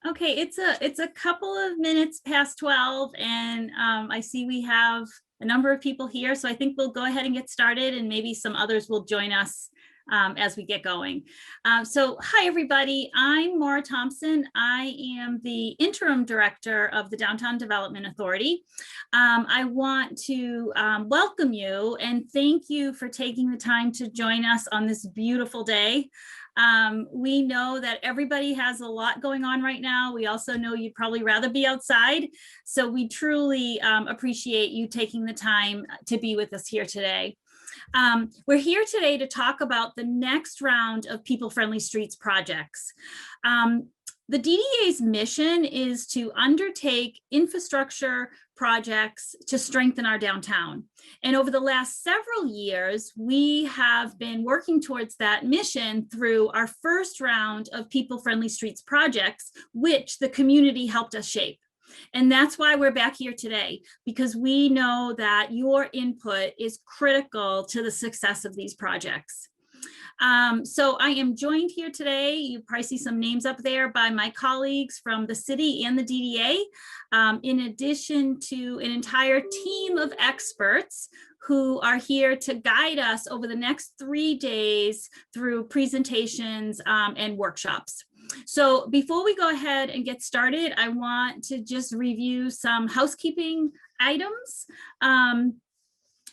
Okay, it's a couple of minutes past 12, and I see we have a number of people here, so I think we'll go ahead and get started, and maybe some others will join us as we get going. So hi, everybody. I'm Maura Thompson. I am the interim director of the Downtown Development Authority. I want to welcome you and thank you for taking the time to join us on this beautiful day. We know that everybody has a lot going on right now. We also know you'd probably rather be outside. So we truly appreciate you taking the time to be with us here today. We're here today to talk about the next round of people-friendly streets projects. The DDA's mission is to undertake infrastructure projects to strengthen our downtown. And over the last several years, we have been working towards that mission through our first round of people-friendly streets projects, which the community helped us shape. And that's why we're back here today, because we know that your input is critical to the success of these projects. So I am joined here today, you probably see some names up there, by my colleagues from the city and the DDA, in addition to an entire team of experts who are here to guide us over the next 3 days through presentations and workshops. So before we go ahead and get started, I want to just review some housekeeping items.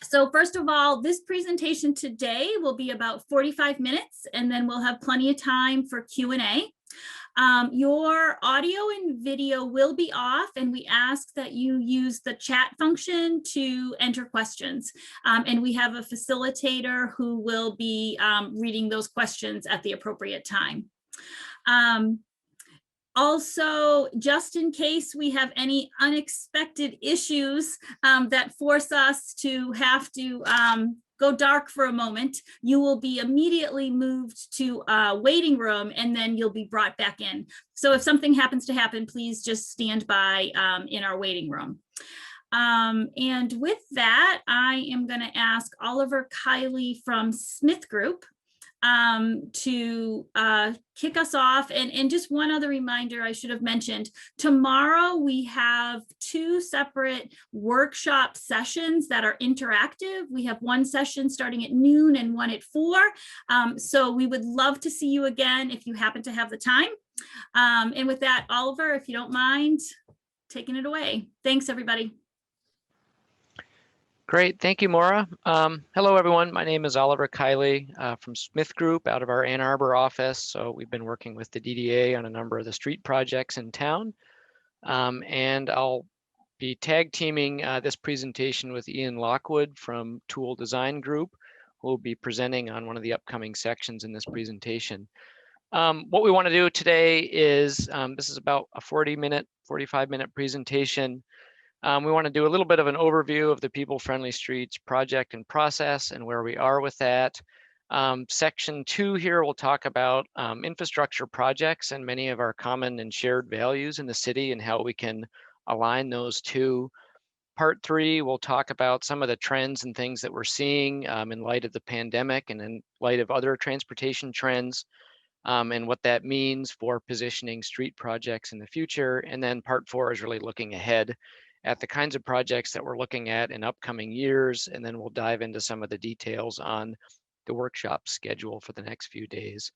So first of all, this presentation today will be about 45 minutes, and then we'll have plenty of time for Q&A. Your audio and video will be off, and we ask that you use the chat function to enter questions. And we have a facilitator who will be reading those questions at the appropriate time. Also, just in case we have any unexpected issues that force us to have to go dark for a moment, you will be immediately moved to a waiting room, and then you'll be brought back in. So if something happens to happen, please just stand by in our waiting room. And with that, I am going to ask Oliver Kiley from Smith Group to kick us off. And just one other reminder I should have mentioned, tomorrow we have 2 separate workshop sessions that are interactive. We have one session starting at noon and one at 4. So we would love to see you again if you happen to have the time. And with that, Oliver, if you don't mind taking it away. Thanks, everybody. Great, thank you, Maura. Hello, everyone. My name is Oliver Kiley from Smith Group out of our Ann Arbor office. So we've been working with the DDA on a number of the street projects in town. And I'll be tag teaming this presentation with Ian Lockwood from Tool Design Group, who will be presenting on one of the upcoming sections in this presentation. What we want to do today is, this is about a 45-minute presentation. We want to do a little bit of an overview of the People-Friendly Streets project and process and where we are with that. Section 2 here will talk about infrastructure projects and many of our common and shared values in the city and how we can align those two. Part 3 will talk about some of the trends and things that we're seeing in light of the pandemic and in light of other transportation trends, and what that means for positioning street projects in the future. And then Part 4 is really looking ahead at the kinds of projects that we're looking at in upcoming years, and then we'll dive into some of the details on the workshop schedule for the next few days.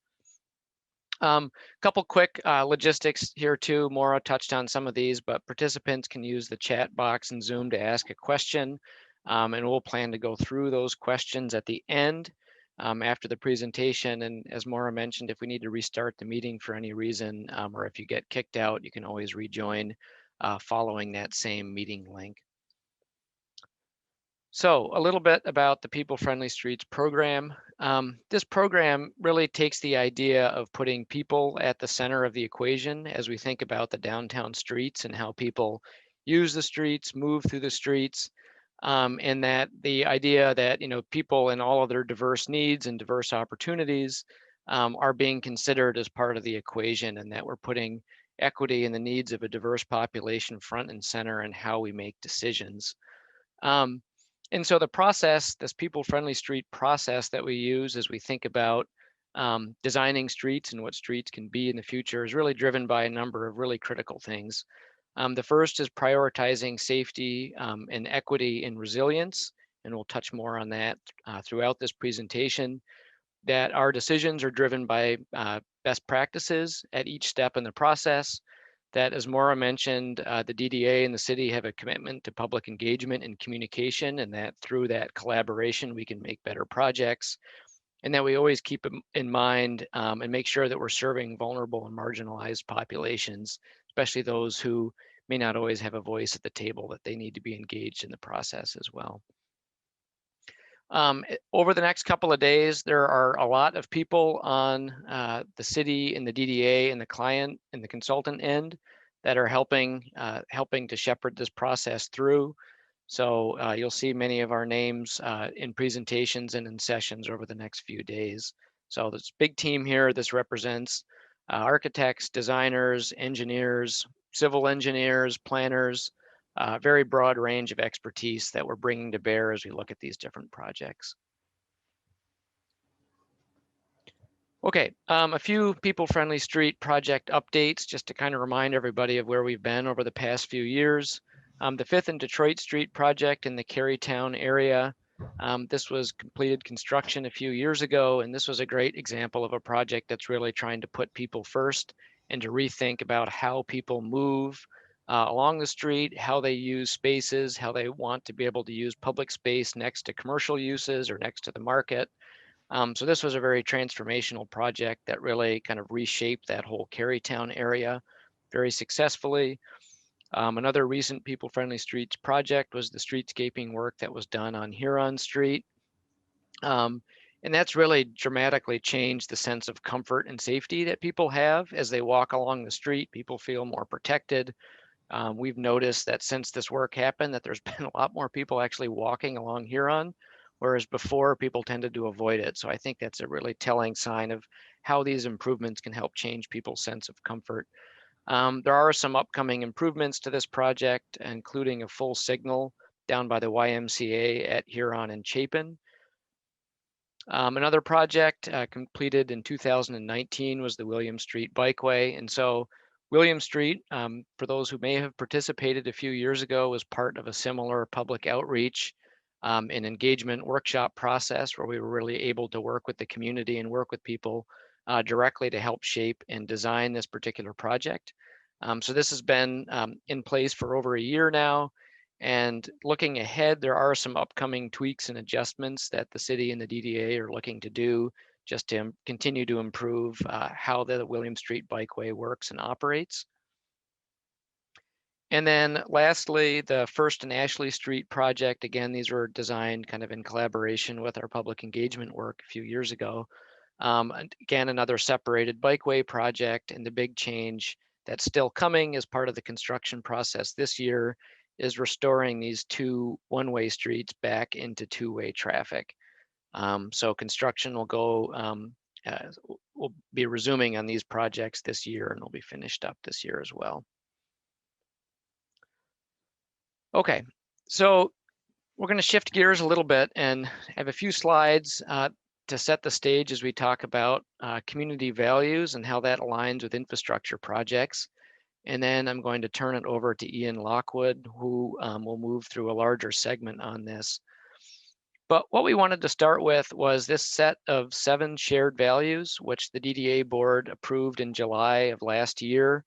Couple quick logistics here too. Maura touched on some of these, but participants can use the chat box in Zoom to ask a question, and we'll plan to go through those questions at the end after the presentation. And as Maura mentioned, if we need to restart the meeting for any reason, or if you get kicked out, you can always rejoin following that same meeting link. So a little bit about the People-Friendly Streets program. This program really takes the idea of putting people at the center of the equation as we think about the downtown streets and how people use the streets, move through the streets, and that the idea that people and all of their diverse needs and diverse opportunities are being considered as part of the equation, and that we're putting equity and the needs of a diverse population front and center in how we make decisions. And so the process, this people-friendly street process that we use as we think about designing streets and what streets can be in the future is really driven by a number of really critical things. The first is prioritizing safety and equity and resilience, and we'll touch more on that throughout this presentation, that our decisions are driven by best practices at each step in the process, that, as Maura mentioned, the DDA and the city have a commitment to public engagement and communication, and that through that collaboration, we can make better projects, and that we always keep in mind and make sure that we're serving vulnerable and marginalized populations, especially those who may not always have a voice at the table, that they need to be engaged in the process as well. Over the next couple of days, there are a lot of people on the city and the DDA and the client and the consultant end that are helping to shepherd this process through. So you'll see many of our names in presentations and in sessions over the next few days. So this big team here, this represents architects, designers, engineers, civil engineers, planners, very broad range of expertise that we're bringing to bear as we look at these different projects. Okay, a few people-friendly street project updates, just to kind of remind everybody of where we've been over the past few years. The 5th and Detroit Street project in the Carytown area. This was completed construction a few years ago, and this was a great example of a project that's really trying to put people first and to rethink about how people move along the street, how they use spaces, how they want to be able to use public space next to commercial uses or next to the market. So this was a very transformational project that really kind of reshaped that whole Carytown area very successfully. Another recent people-friendly streets project was the streetscaping work that was done on Huron Street. And that's really dramatically changed the sense of comfort and safety that people have as they walk along the street. People feel more protected. We've noticed that since this work happened, that there's been a lot more people actually walking along Huron, whereas before people tended to avoid it. So I think that's a really telling sign of how these improvements can help change people's sense of comfort. There are some upcoming improvements to this project, including a full signal down by the YMCA at Huron and Chapin. Another project completed in 2019 was the William Street Bikeway. And so William Street, for those who may have participated a few years ago, was part of a similar public outreach and engagement workshop process where we were really able to work with the community and work with people directly to help shape and design this particular project. So this has been in place for over a year now. And looking ahead, there are some upcoming tweaks and adjustments that the city and the DDA are looking to do just to continue to improve how the William Street Bikeway works and operates. And then lastly, the First and Ashley Street project. Again, these were designed kind of in collaboration with our public engagement work a few years ago. Again, another separated bikeway project, and the big change that's still coming as part of the construction process this year is restoring these two one-way streets back into two-way traffic. So construction will go, we'll be resuming on these projects this year, and they'll be finished up this year as well. Okay, so we're going to shift gears a little bit and have a few slides to set the stage as we talk about community values and how that aligns with infrastructure projects. And then I'm going to turn it over to Ian Lockwood, who will move through a larger segment on this. But what we wanted to start with was this set of 7 shared values, which the DDA board approved in July of last year.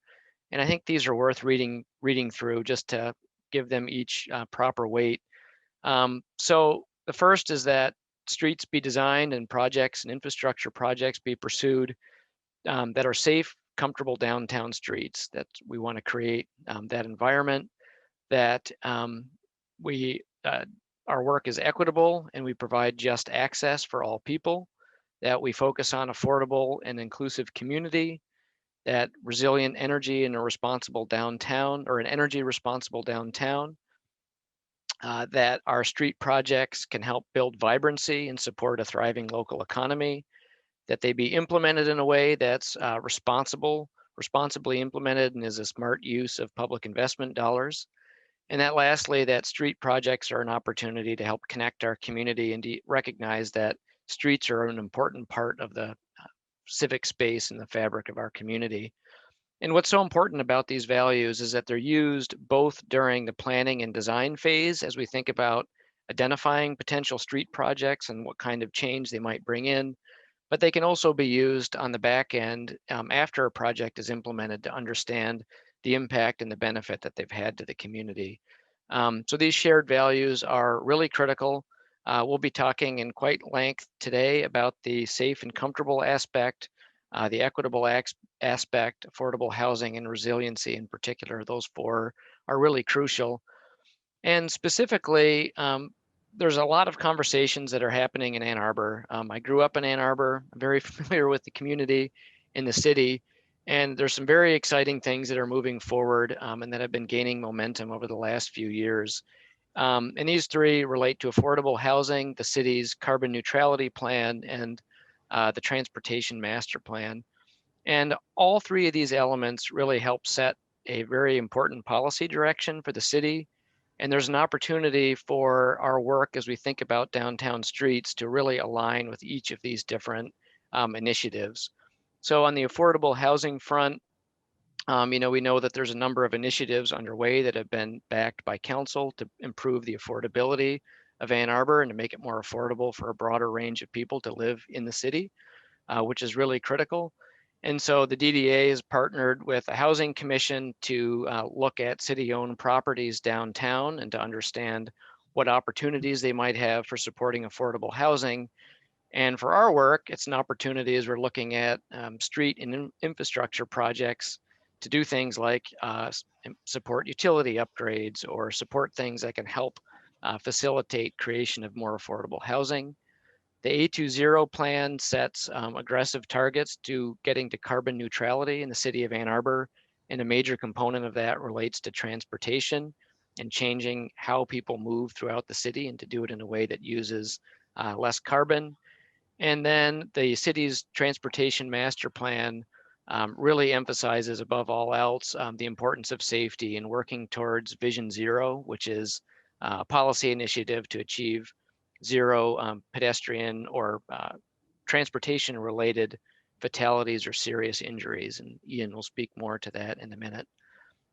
And I think these are worth reading through just to give them each proper weight. So the first is that streets be designed and projects and infrastructure projects be pursued that are safe, comfortable downtown streets, that we want to create that environment, that our work is equitable and we provide just access for all people, that we focus on affordable and inclusive community, that resilient energy in a responsible downtown or an energy responsible downtown, that our street projects can help build vibrancy and support a thriving local economy, that they be implemented in a way that's responsibly implemented and is a smart use of public investment dollars. And that lastly, that street projects are an opportunity to help connect our community and to recognize that streets are an important part of the civic space in the fabric of our community. And what's so important about these values is that they're used both during the planning and design phase as we think about identifying potential street projects and what kind of change they might bring in, but they can also be used on the back end after a project is implemented to understand the impact and the benefit that they've had to the community. So these shared values are really critical. We'll be talking in quite length today about the safe and comfortable aspect, the equitable aspect, affordable housing, and resiliency in particular. Those four are really crucial. And specifically, there's a lot of conversations that are happening in Ann Arbor. I grew up in Ann Arbor, I'm very familiar with the community in the city, and there's some very exciting things that are moving forward and that have been gaining momentum over the last few years. And these three relate to affordable housing, the city's carbon neutrality plan, and the transportation master plan. And all three of these elements really help set a very important policy direction for the city. And there's an opportunity for our work as we think about downtown streets to really align with each of these different initiatives. So on the affordable housing front, we know that there's a number of initiatives underway that have been backed by council to improve the affordability of Ann Arbor and to make it more affordable for a broader range of people to live in the city, which is really critical. And so the DDA has partnered with a housing commission to look at city-owned properties downtown and to understand what opportunities they might have for supporting affordable housing. And for our work, it's an opportunity as we're looking at street and infrastructure projects to do things like support utility upgrades or support things that can help facilitate creation of more affordable housing. The A20 plan sets aggressive targets to getting to carbon neutrality in the city of Ann Arbor. And a major component of that relates to transportation and changing how people move throughout the city and to do it in a way that uses less carbon. And then the city's transportation master plan really emphasizes above all else the importance of safety and working towards Vision Zero, which is a policy initiative to achieve zero pedestrian or transportation related fatalities or serious injuries. And Ian will speak more to that in a minute.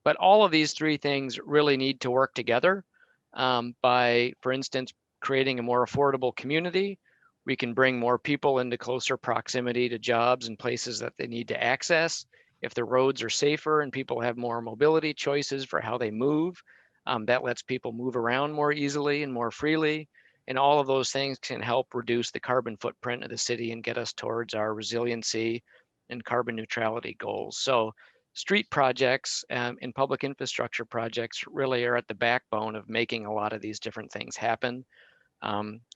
But all of these three things really need to work together by, for instance, creating a more affordable community. We can bring more people into closer proximity to jobs and places that they need to access. If the roads are safer and people have more mobility choices for how they move, that lets people move around more easily and more freely. And all of those things can help reduce the carbon footprint of the city and get us towards our resiliency and carbon neutrality goals. So street projects and public infrastructure projects really are at the backbone of making a lot of these different things happen.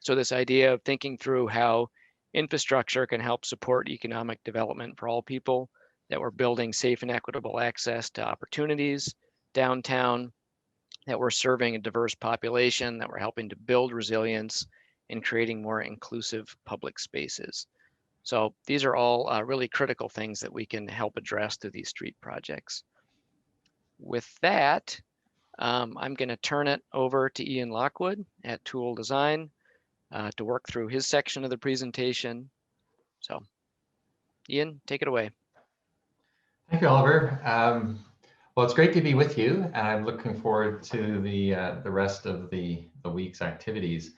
So this idea of thinking through how infrastructure can help support economic development for all people, that we're building safe and equitable access to opportunities downtown, that we're serving a diverse population, that we're helping to build resilience and creating more inclusive public spaces. So these are all really critical things that we can help address through these street projects. With that, I'm going to turn it over to Ian Lockwood at Tool Design to work through his section of the presentation. So Ian, take it away. Thank you, Oliver. Well, it's great to be with you, and I'm looking forward to the rest of the week's activities.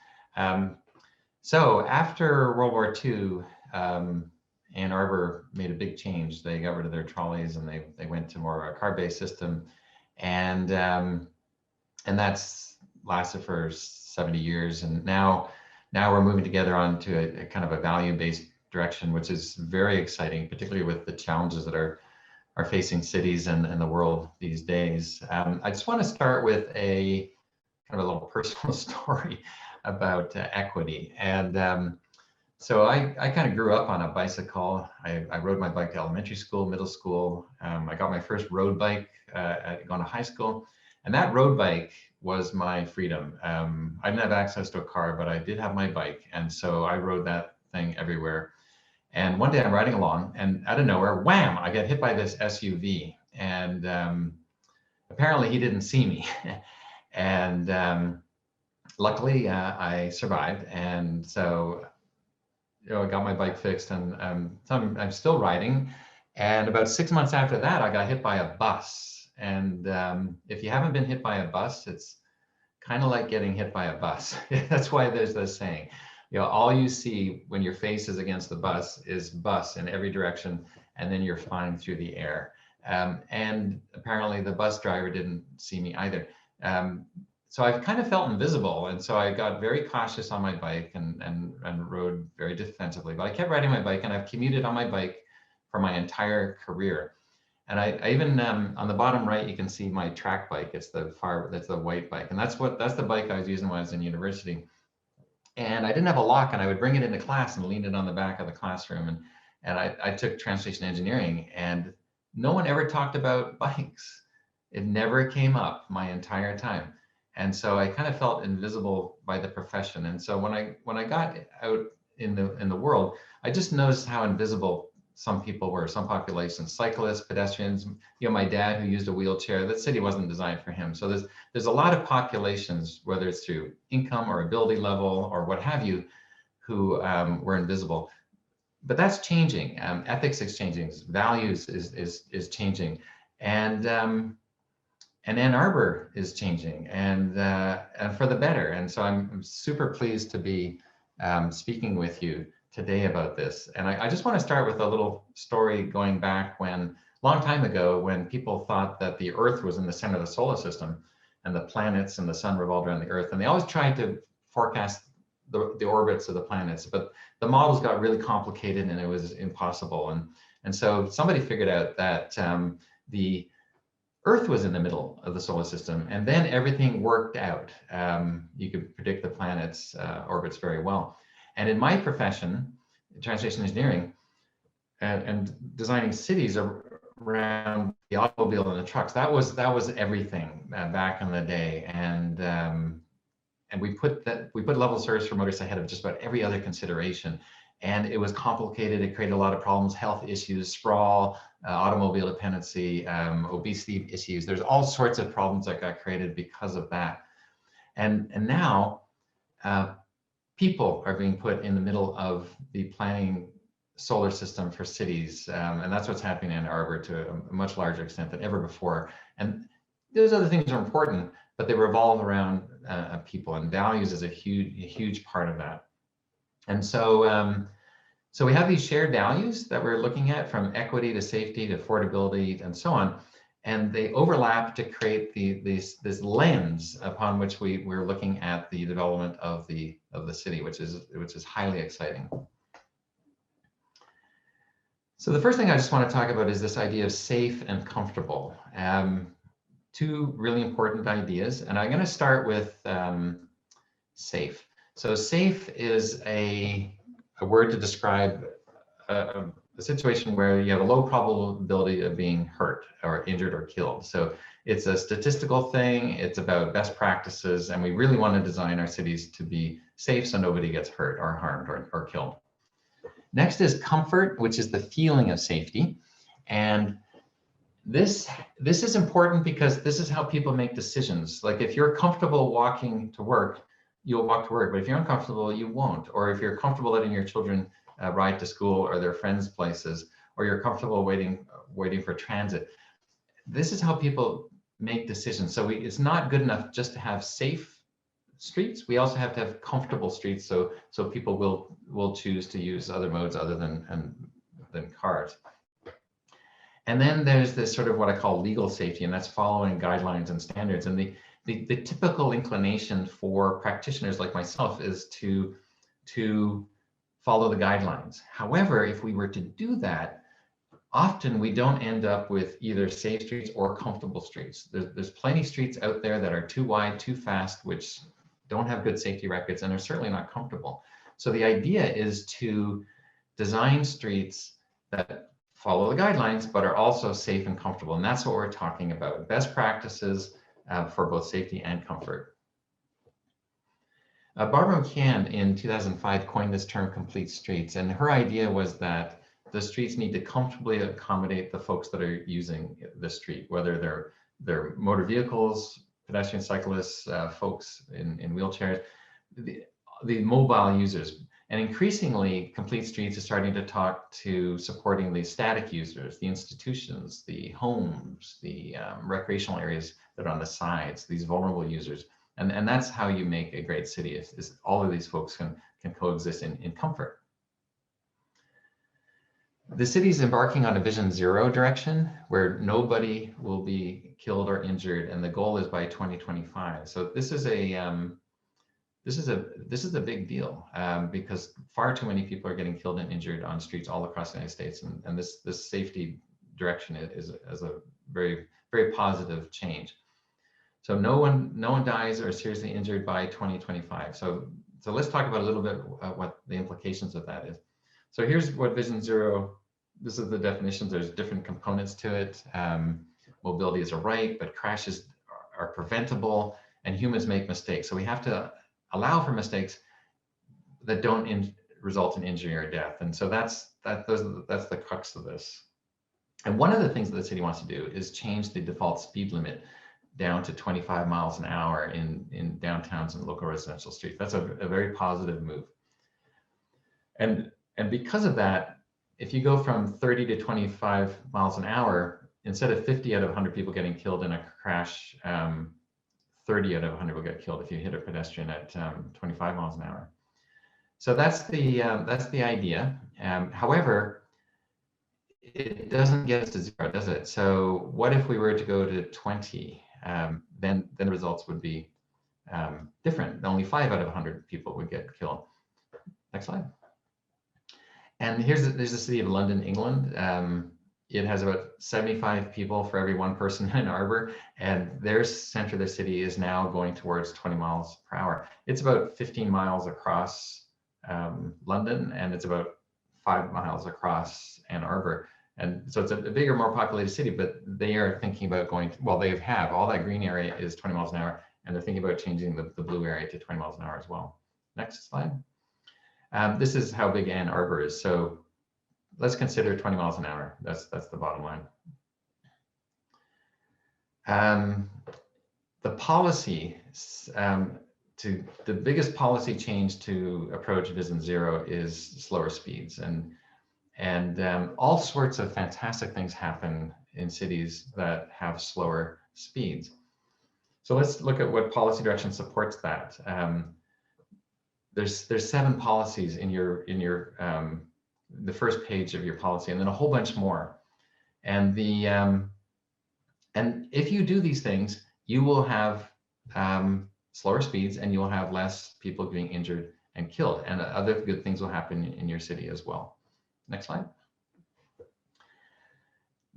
So after World War II, Ann Arbor made a big change. They got rid of their trolleys and they went to more of a car-based system, and that's lasted for 70 years. And now we're moving together onto a kind of a value-based direction, which is very exciting, particularly with the challenges that are facing cities and the world these days. I just want to start with a kind of a little personal story about equity. And so I kind of grew up on a bicycle. I rode my bike to elementary school, middle school. I got my first road bike going to high school. And that road bike was my freedom. I didn't have access to a car, but I did have my bike. And so I rode that thing everywhere. And one day I'm riding along and out of nowhere, wham, I get hit by this SUV. And apparently he didn't see me. And luckily I survived. And so I got my bike fixed, and so I'm still riding. And about 6 months after that, I got hit by a bus. And if you haven't been hit by a bus, it's kind of like getting hit by a bus. That's why there's this saying, all you see when your face is against the bus is bus in every direction, and then you're flying through the air. And apparently the bus driver didn't see me either. So I've kind of felt invisible. And so I got very cautious on my bike and rode very defensively. But I kept riding my bike, and I've commuted on my bike for my entire career. And I even on the bottom right, you can see my track bike. That's the white bike. And that's the bike I was using when I was in university. And I didn't have a lock, and I would bring it into class and lean it on the back of the classroom. And I took transportation engineering, and no one ever talked about bikes. It never came up my entire time. And so I kind of felt invisible by the profession. And so when I got out in the world, I just noticed how invisible some people were, some populations, cyclists, pedestrians. My dad, who used a wheelchair, that city wasn't designed for him. So there's a lot of populations, whether it's through income or ability level or what have you, who were invisible. But that's changing. Ethics is changing. Values is changing, and Ann Arbor is changing, and for the better. And so I'm super pleased to be speaking with you today about this. And I just want to start with a little story going back long time ago, when people thought that the Earth was in the center of the solar system, and the planets and the sun revolved around the Earth. And they always tried to forecast the orbits of the planets, but the models got really complicated and it was impossible. And so somebody figured out that the Earth was in the middle of the solar system, and then everything worked out. You could predict the planets' orbits very well. And in my profession, transportation engineering, and designing cities around the automobile and the trucks, that was everything back in the day. And we put level service for motorists ahead of just about every other consideration. And it was complicated. It created a lot of problems, health issues, sprawl, automobile dependency, obesity issues. There's all sorts of problems that got created because of that. And now people are being put in the middle of the planning solar system for cities. And that's what's happening in Ann Arbor to a much larger extent than ever before. And those other things are important, but they revolve around people, and values is a huge part of that. And so, so we have these shared values that we're looking at, from equity to safety to affordability and so on, and they overlap to create this lens upon which we're looking at the development of the city, which is highly exciting. So the first thing I just want to talk about is this idea of safe and comfortable. Two really important ideas, and I'm going to start with safe. So safe is a word to describe a situation where you have a low probability of being hurt or injured or killed. So it's a statistical thing. It's about best practices, and we really want to design our cities to be safe so nobody gets hurt or harmed or killed. Next is comfort, which is the feeling of safety. And this is important because this is how people make decisions. Like, if you're comfortable walking to work, you'll walk to work. But if you're uncomfortable, you won't. Or if you're comfortable letting your children ride to school or their friends' places, or you're comfortable waiting for transit. This is how people make decisions. So it's not good enough just to have safe streets. We also have to have comfortable streets, so people will choose to use other modes other than cars. And then there's this sort of what I call legal safety, and that's following guidelines and standards. And the typical inclination for practitioners like myself is to follow the guidelines. However, if we were to do that, often we don't end up with either safe streets or comfortable streets. There's plenty of streets out there that are too wide, too fast, which don't have good safety records, and are certainly not comfortable. So the idea is to design streets that follow the guidelines, but are also safe and comfortable. And that's what we're talking about. Best practices for both safety and comfort. Barbara McCann in 2005 coined this term complete streets. And her idea was that the streets need to comfortably accommodate the folks that are using the street, whether they're motor vehicles, pedestrians, cyclists, folks in wheelchairs, the mobile users. And increasingly, Complete Streets is starting to talk to supporting the static users, the institutions, the homes, the recreational areas that are on the sides, these vulnerable users. And that's how you make a great city, is all of these folks can coexist in comfort. The city's embarking on a Vision Zero direction where nobody will be killed or injured, and the goal is by 2025. So this is a big deal because far too many people are getting killed and injured on streets all across the United States, and this safety direction is a very, very positive change. So no one dies or is seriously injured by 2025. So let's talk about a little bit what the implications of that is. So here's what Vision Zero. This is the definitions. There's different components to it. Mobility is a right, but crashes are preventable, and humans make mistakes. So we have to allow for mistakes that don't result in injury or death. And so that's the crux of this. And one of the things that the city wants to do is change the default speed limit down to 25 miles an hour in downtowns and local residential streets. That's a very positive move. And because of that, if you go from 30 to 25 miles an hour, instead of 50 out of 100 people getting killed in a crash, 30 out of 100 will get killed if you hit a pedestrian at 25 miles an hour. So that's the idea. However, it doesn't get us to zero, does it? So what if we were to go to 20? Then the results would be different. Only 5 out of 100 people would get killed. Next slide. And there's the city of London, England. It has about 75 people for every 1 person in Ann Arbor, and their center of the city is now going towards 20 miles per hour. It's about 15 miles across London, and it's about 5 miles across Ann Arbor. And so it's a bigger, more populated city, but they are thinking about going, well, they have, all that green area is 20 miles an hour, and they're thinking about changing the blue area to 20 miles an hour as well. Next slide. This is how big Ann Arbor is. So let's consider 20 miles an hour. That's the bottom line. The policy, the biggest policy change to approach Vision Zero is slower speeds. And all sorts of fantastic things happen in cities that have slower speeds. So let's look at what policy direction supports that. There's 7 policies in the first page of your policy, and then a whole bunch more. And and if you do these things, you will have slower speeds, and you will have less people getting injured and killed, and other good things will happen in your city as well. Next slide.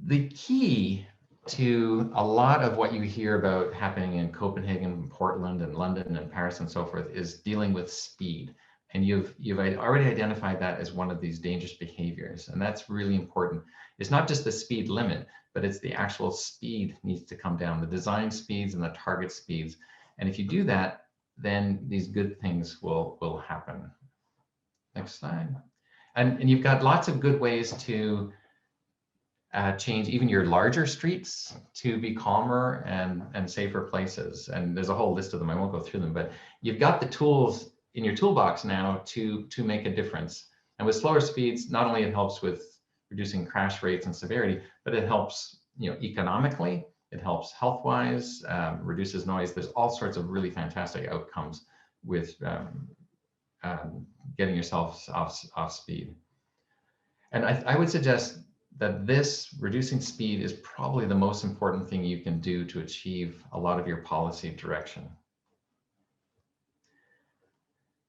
The key to a lot of what you hear about happening in Copenhagen, Portland, and London, and Paris, and so forth is dealing with speed. And you've already identified that as one of these dangerous behaviors, and that's really important. It's not just the speed limit, but it's the actual speed needs to come down, the design speeds and the target speeds. And if you do that, then these good things will happen. Next slide. And you've got lots of good ways to change even your larger streets to be calmer and safer places. And there's a whole list of them. I won't go through them, but you've got the tools in your toolbox now to make a difference. And with slower speeds, not only it helps with reducing crash rates and severity, but it helps, economically, it helps health-wise, reduces noise. There's all sorts of really fantastic outcomes with getting yourself off speed. And I would suggest that this reducing speed is probably the most important thing you can do to achieve a lot of your policy direction.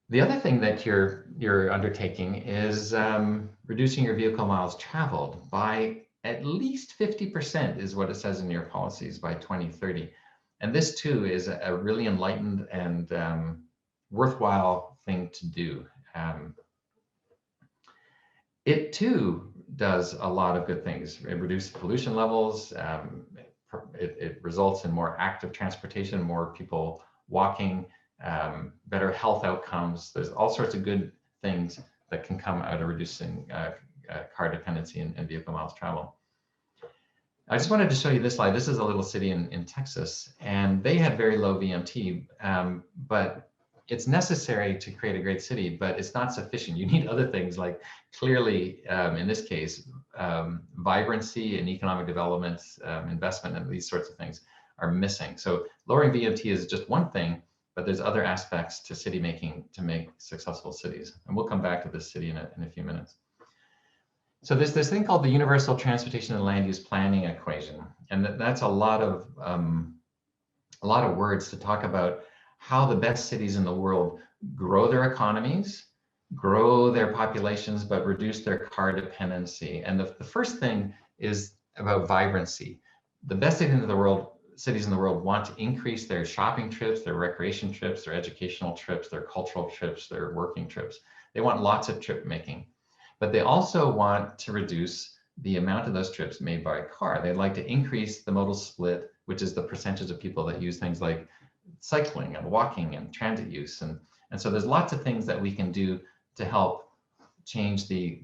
The other thing that you're undertaking is reducing your vehicle miles traveled by at least 50% is what it says in your policies by 2030. And this too is a really enlightened and worthwhile thing to do. It too does a lot of good things. It reduces pollution levels. It results in more active transportation, more people walking, better health outcomes. There's all sorts of good things that can come out of reducing car dependency and vehicle miles traveled. I just wanted to show you this slide. This is a little city in Texas, and they had very low VMT, but it's necessary to create a great city, but it's not sufficient. You need other things like clearly, in this case, vibrancy and economic development, investment, and these sorts of things are missing. So lowering VMT is just one thing, but there's other aspects to city making to make successful cities. And we'll come back to this city in a few minutes. So there's this thing called the Universal Transportation and Land Use Planning Equation. And that's a lot of words to talk about how the best cities in the world grow their economies, grow their populations, but reduce their car dependency. And the first thing is about vibrancy. The best cities in the world want to increase their shopping trips, their recreation trips, their educational trips, their cultural trips, their working trips. They want lots of trip making, but they also want to reduce the amount of those trips made by car. They'd like to increase the modal split, which is the percentage of people that use things like cycling and walking and transit use. And so there's lots of things that we can do to help change the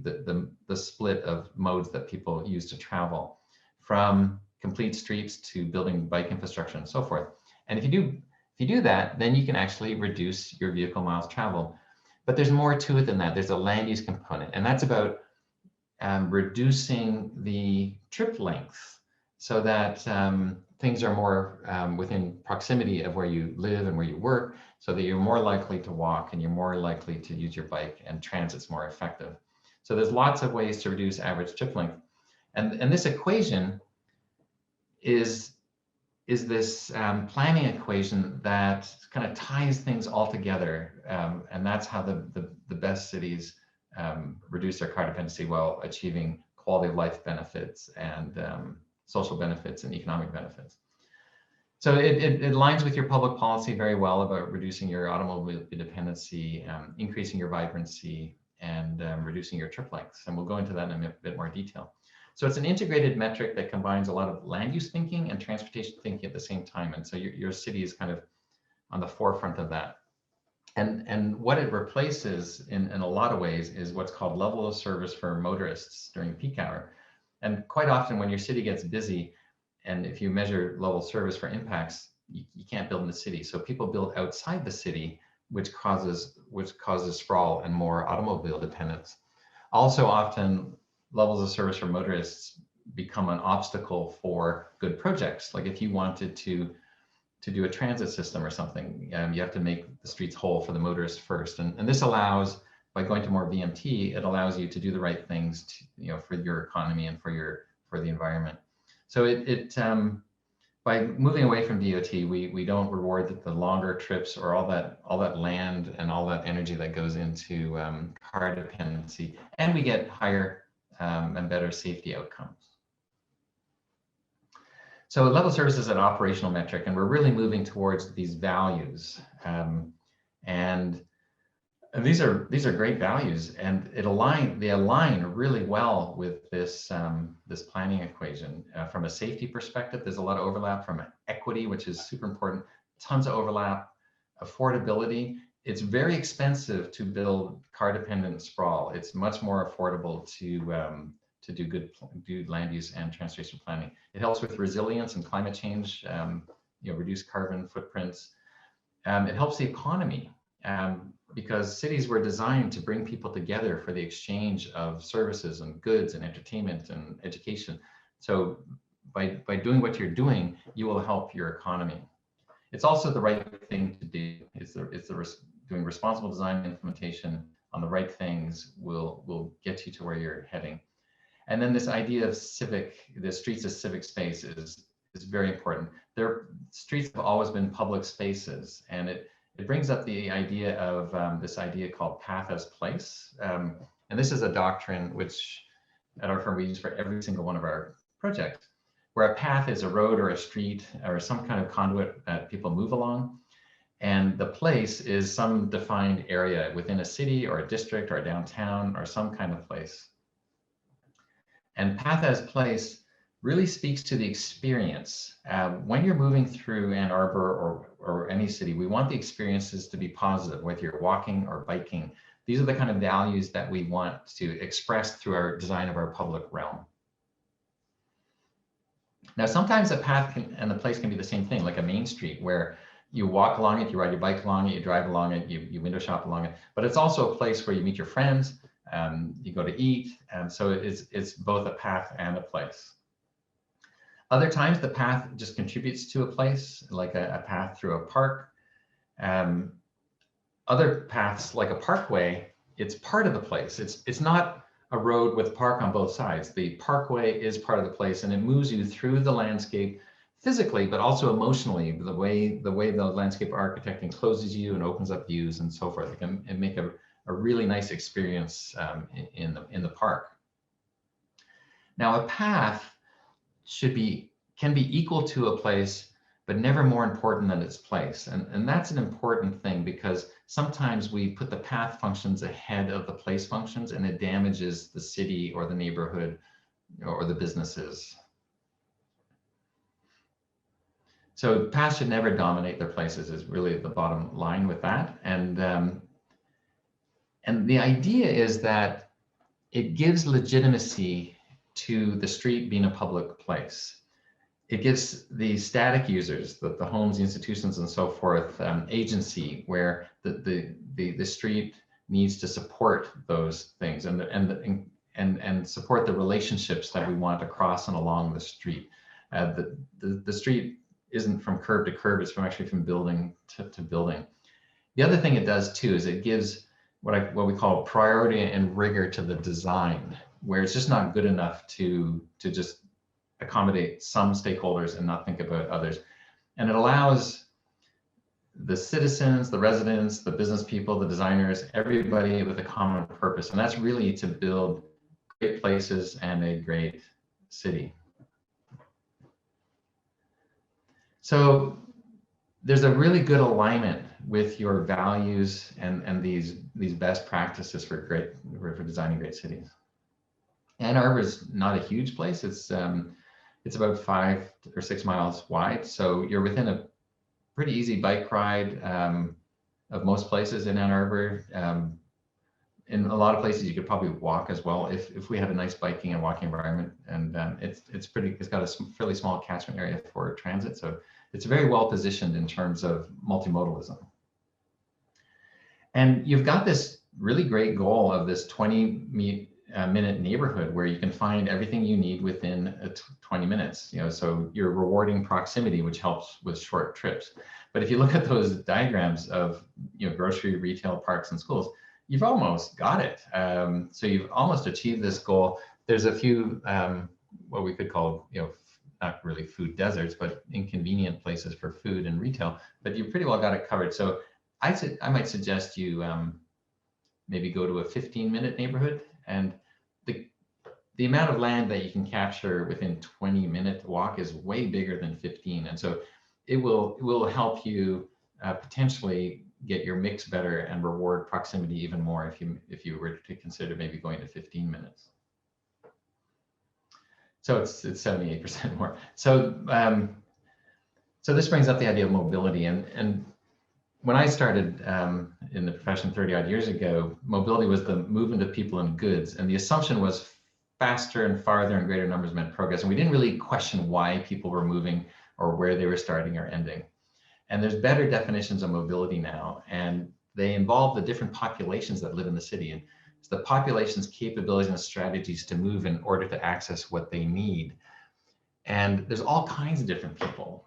split of modes that people use to travel, from complete streets to building bike infrastructure and so forth. And if you do that, then you can actually reduce your vehicle miles traveled. But there's more to it than that. There's a land use component, and that's about reducing the trip length so that things are more within proximity of where you live and where you work, so that you're more likely to walk and you're more likely to use your bike, and transit's more effective. So there's lots of ways to reduce average trip length. And this equation is this planning equation that kind of ties things all together. And that's how the best cities reduce their car dependency while achieving quality of life benefits and social benefits and economic benefits. So it aligns with your public policy very well about reducing your automobile dependency, increasing your vibrancy, and reducing your trip lengths. And we'll go into that in a bit more detail. So it's an integrated metric that combines a lot of land use thinking and transportation thinking at the same time. And so your city is kind of on the forefront of that. And what it replaces in a lot of ways is what's called level of service for motorists during peak hour. And quite often when your city gets busy, and if you measure level service for impacts, you can't build in the city. So people build outside the city, which causes sprawl and more automobile dependence. Also often levels of service for motorists become an obstacle for good projects. Like if you wanted to do a transit system or something, you have to make the streets whole for the motorists first. And this allows, by going to more VMT, it allows you to do the right things to, for your economy and for the environment. So by moving away from DOT, we don't reward the longer trips or all that land and all that energy that goes into car dependency, and we get higher and better safety outcomes. So level of service is an operational metric, and we're really moving towards these values. And these are great values, and they align really well with this this planning equation. From a safety perspective, there's a lot of overlap. From equity, which is super important, tons of overlap. Affordability, it's very expensive to build car-dependent sprawl. It's much more affordable to do land use and transportation planning. It helps with resilience and climate change, reduce carbon footprints. It helps the economy because cities were designed to bring people together for the exchange of services and goods and entertainment and education. So by doing what you're doing, you will help your economy. It's also the right thing to do. Doing responsible design and implementation on the right things will get you to where you're heading. And then this idea of the streets as civic space is very important. Streets have always been public spaces, and it brings up the idea of this idea called path as place. And this is a doctrine which at our firm we use for every single one of our projects, where a path is a road or a street or some kind of conduit that people move along. And the place is some defined area within a city or a district or a downtown or some kind of place. And path as place really speaks to the experience. When you're moving through Ann Arbor or any city, we want the experiences to be positive, whether you're walking or biking. These are the kind of values that we want to express through our design of our public realm. Now, sometimes a path and the place can be the same thing, like a main street where you walk along it, you ride your bike along it, you drive along it, you window shop along it, but it's also a place where you meet your friends, you go to eat, and so it's both a path and a place. Other times the path just contributes to a place, like a path through a park. Other paths, like a parkway, it's part of the place. It's not a road with park on both sides. The parkway is part of the place, and it moves you through the landscape physically, but also emotionally, the way the landscape architect encloses you and opens up views and so forth. It can make a really nice experience in the park. Now, a path can be equal to a place, but never more important than its place. And that's an important thing, because sometimes we put the path functions ahead of the place functions, and it damages the city or the neighborhood or the businesses. So paths should never dominate their places is really the bottom line with that. And the idea is that it gives legitimacy to the street being a public place. It gives the static users, the homes, the institutions, and so forth, agency, where the street needs to support those things and support the relationships that we want across and along the street. The street isn't from curb to curb; it's actually from building to building. The other thing it does too is it gives what we call priority and rigor to the design, where it's just not good enough to just accommodate some stakeholders and not think about others. And it allows the citizens, the residents, the business people, the designers, everybody with a common purpose. And that's really to build great places and a great city. So there's a really good alignment with your values and these best practices for designing great cities. Ann Arbor is not a huge place. It's about 5 or 6 miles wide, so you're within a pretty easy bike ride of most places in Ann Arbor. In a lot of places, you could probably walk as well if we had a nice biking and walking environment. And it's got a fairly small catchment area for transit, so it's very well positioned in terms of multimodalism. And you've got this really great goal of this 20-minute neighborhood where you can find everything you need within 20 minutes. So you're rewarding proximity, which helps with short trips. But if you look at those diagrams of grocery, retail, parks, and schools, you've almost got it. So you've almost achieved this goal. There's a few what we could call not really food deserts, but inconvenient places for food and retail. But you pretty well got it covered. So I might suggest you maybe go to a 15-minute neighborhood, and the amount of land that you can capture within 20-minute walk is way bigger than 15. And so it will help you potentially get your mix better and reward proximity even more if you were to consider maybe going to 15 minutes. So it's 78% more. So so this brings up the idea of mobility, and when I started in the profession 30 odd years ago, mobility was the movement of people and goods, and the assumption was faster and farther and greater numbers meant progress. And we didn't really question why people were moving or where they were starting or ending. And there's better definitions of mobility now, and they involve the different populations that live in the city. And it's the population's capabilities and strategies to move in order to access what they need. And there's all kinds of different people.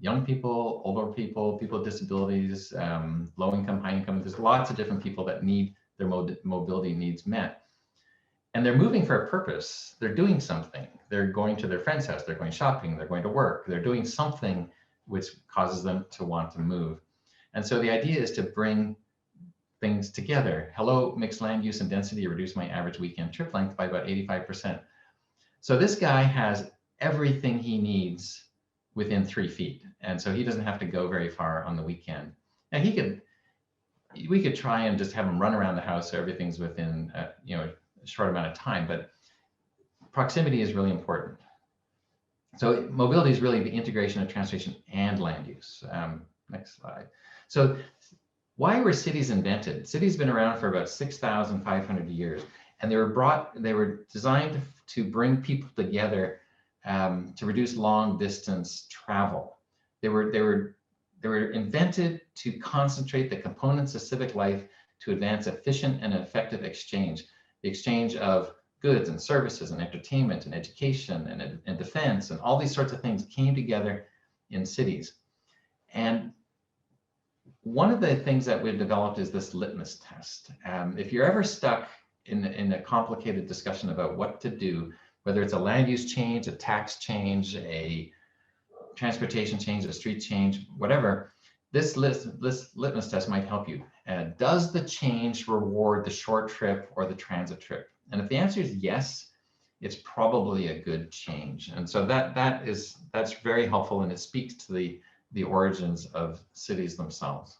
Young people, older people, people with disabilities, low income, high income. There's lots of different people that need their mobility needs met. And they're moving for a purpose. They're doing something. They're going to their friend's house. They're going shopping. They're going to work. They're doing something which causes them to want to move. And so the idea is to bring things together. Hello, mixed land use and density reduce my average weekend trip length by about 85%. So this guy has everything he needs within 3 feet. And so he doesn't have to go very far on the weekend. And we could try and just have him run around the house so everything's within a short amount of time, but proximity is really important. So mobility is really the integration of transportation and land use. Next slide. So why were cities invented? Cities have been around for about 6,500 years, and they were designed to bring people together to reduce long distance travel. They They were invented to concentrate the components of civic life to advance efficient and effective exchange, the exchange of goods and services and entertainment and education and defense and all these sorts of things came together in cities. And one of the things that we've developed is this litmus test. If you're ever stuck in a complicated discussion about what to do, whether it's a land use change, a tax change, a transportation change, a street change, whatever, this litmus test might help you. Does the change reward the short trip or the transit trip? And if the answer is yes, it's probably a good change. And so that's very helpful, and it speaks to the origins of cities themselves.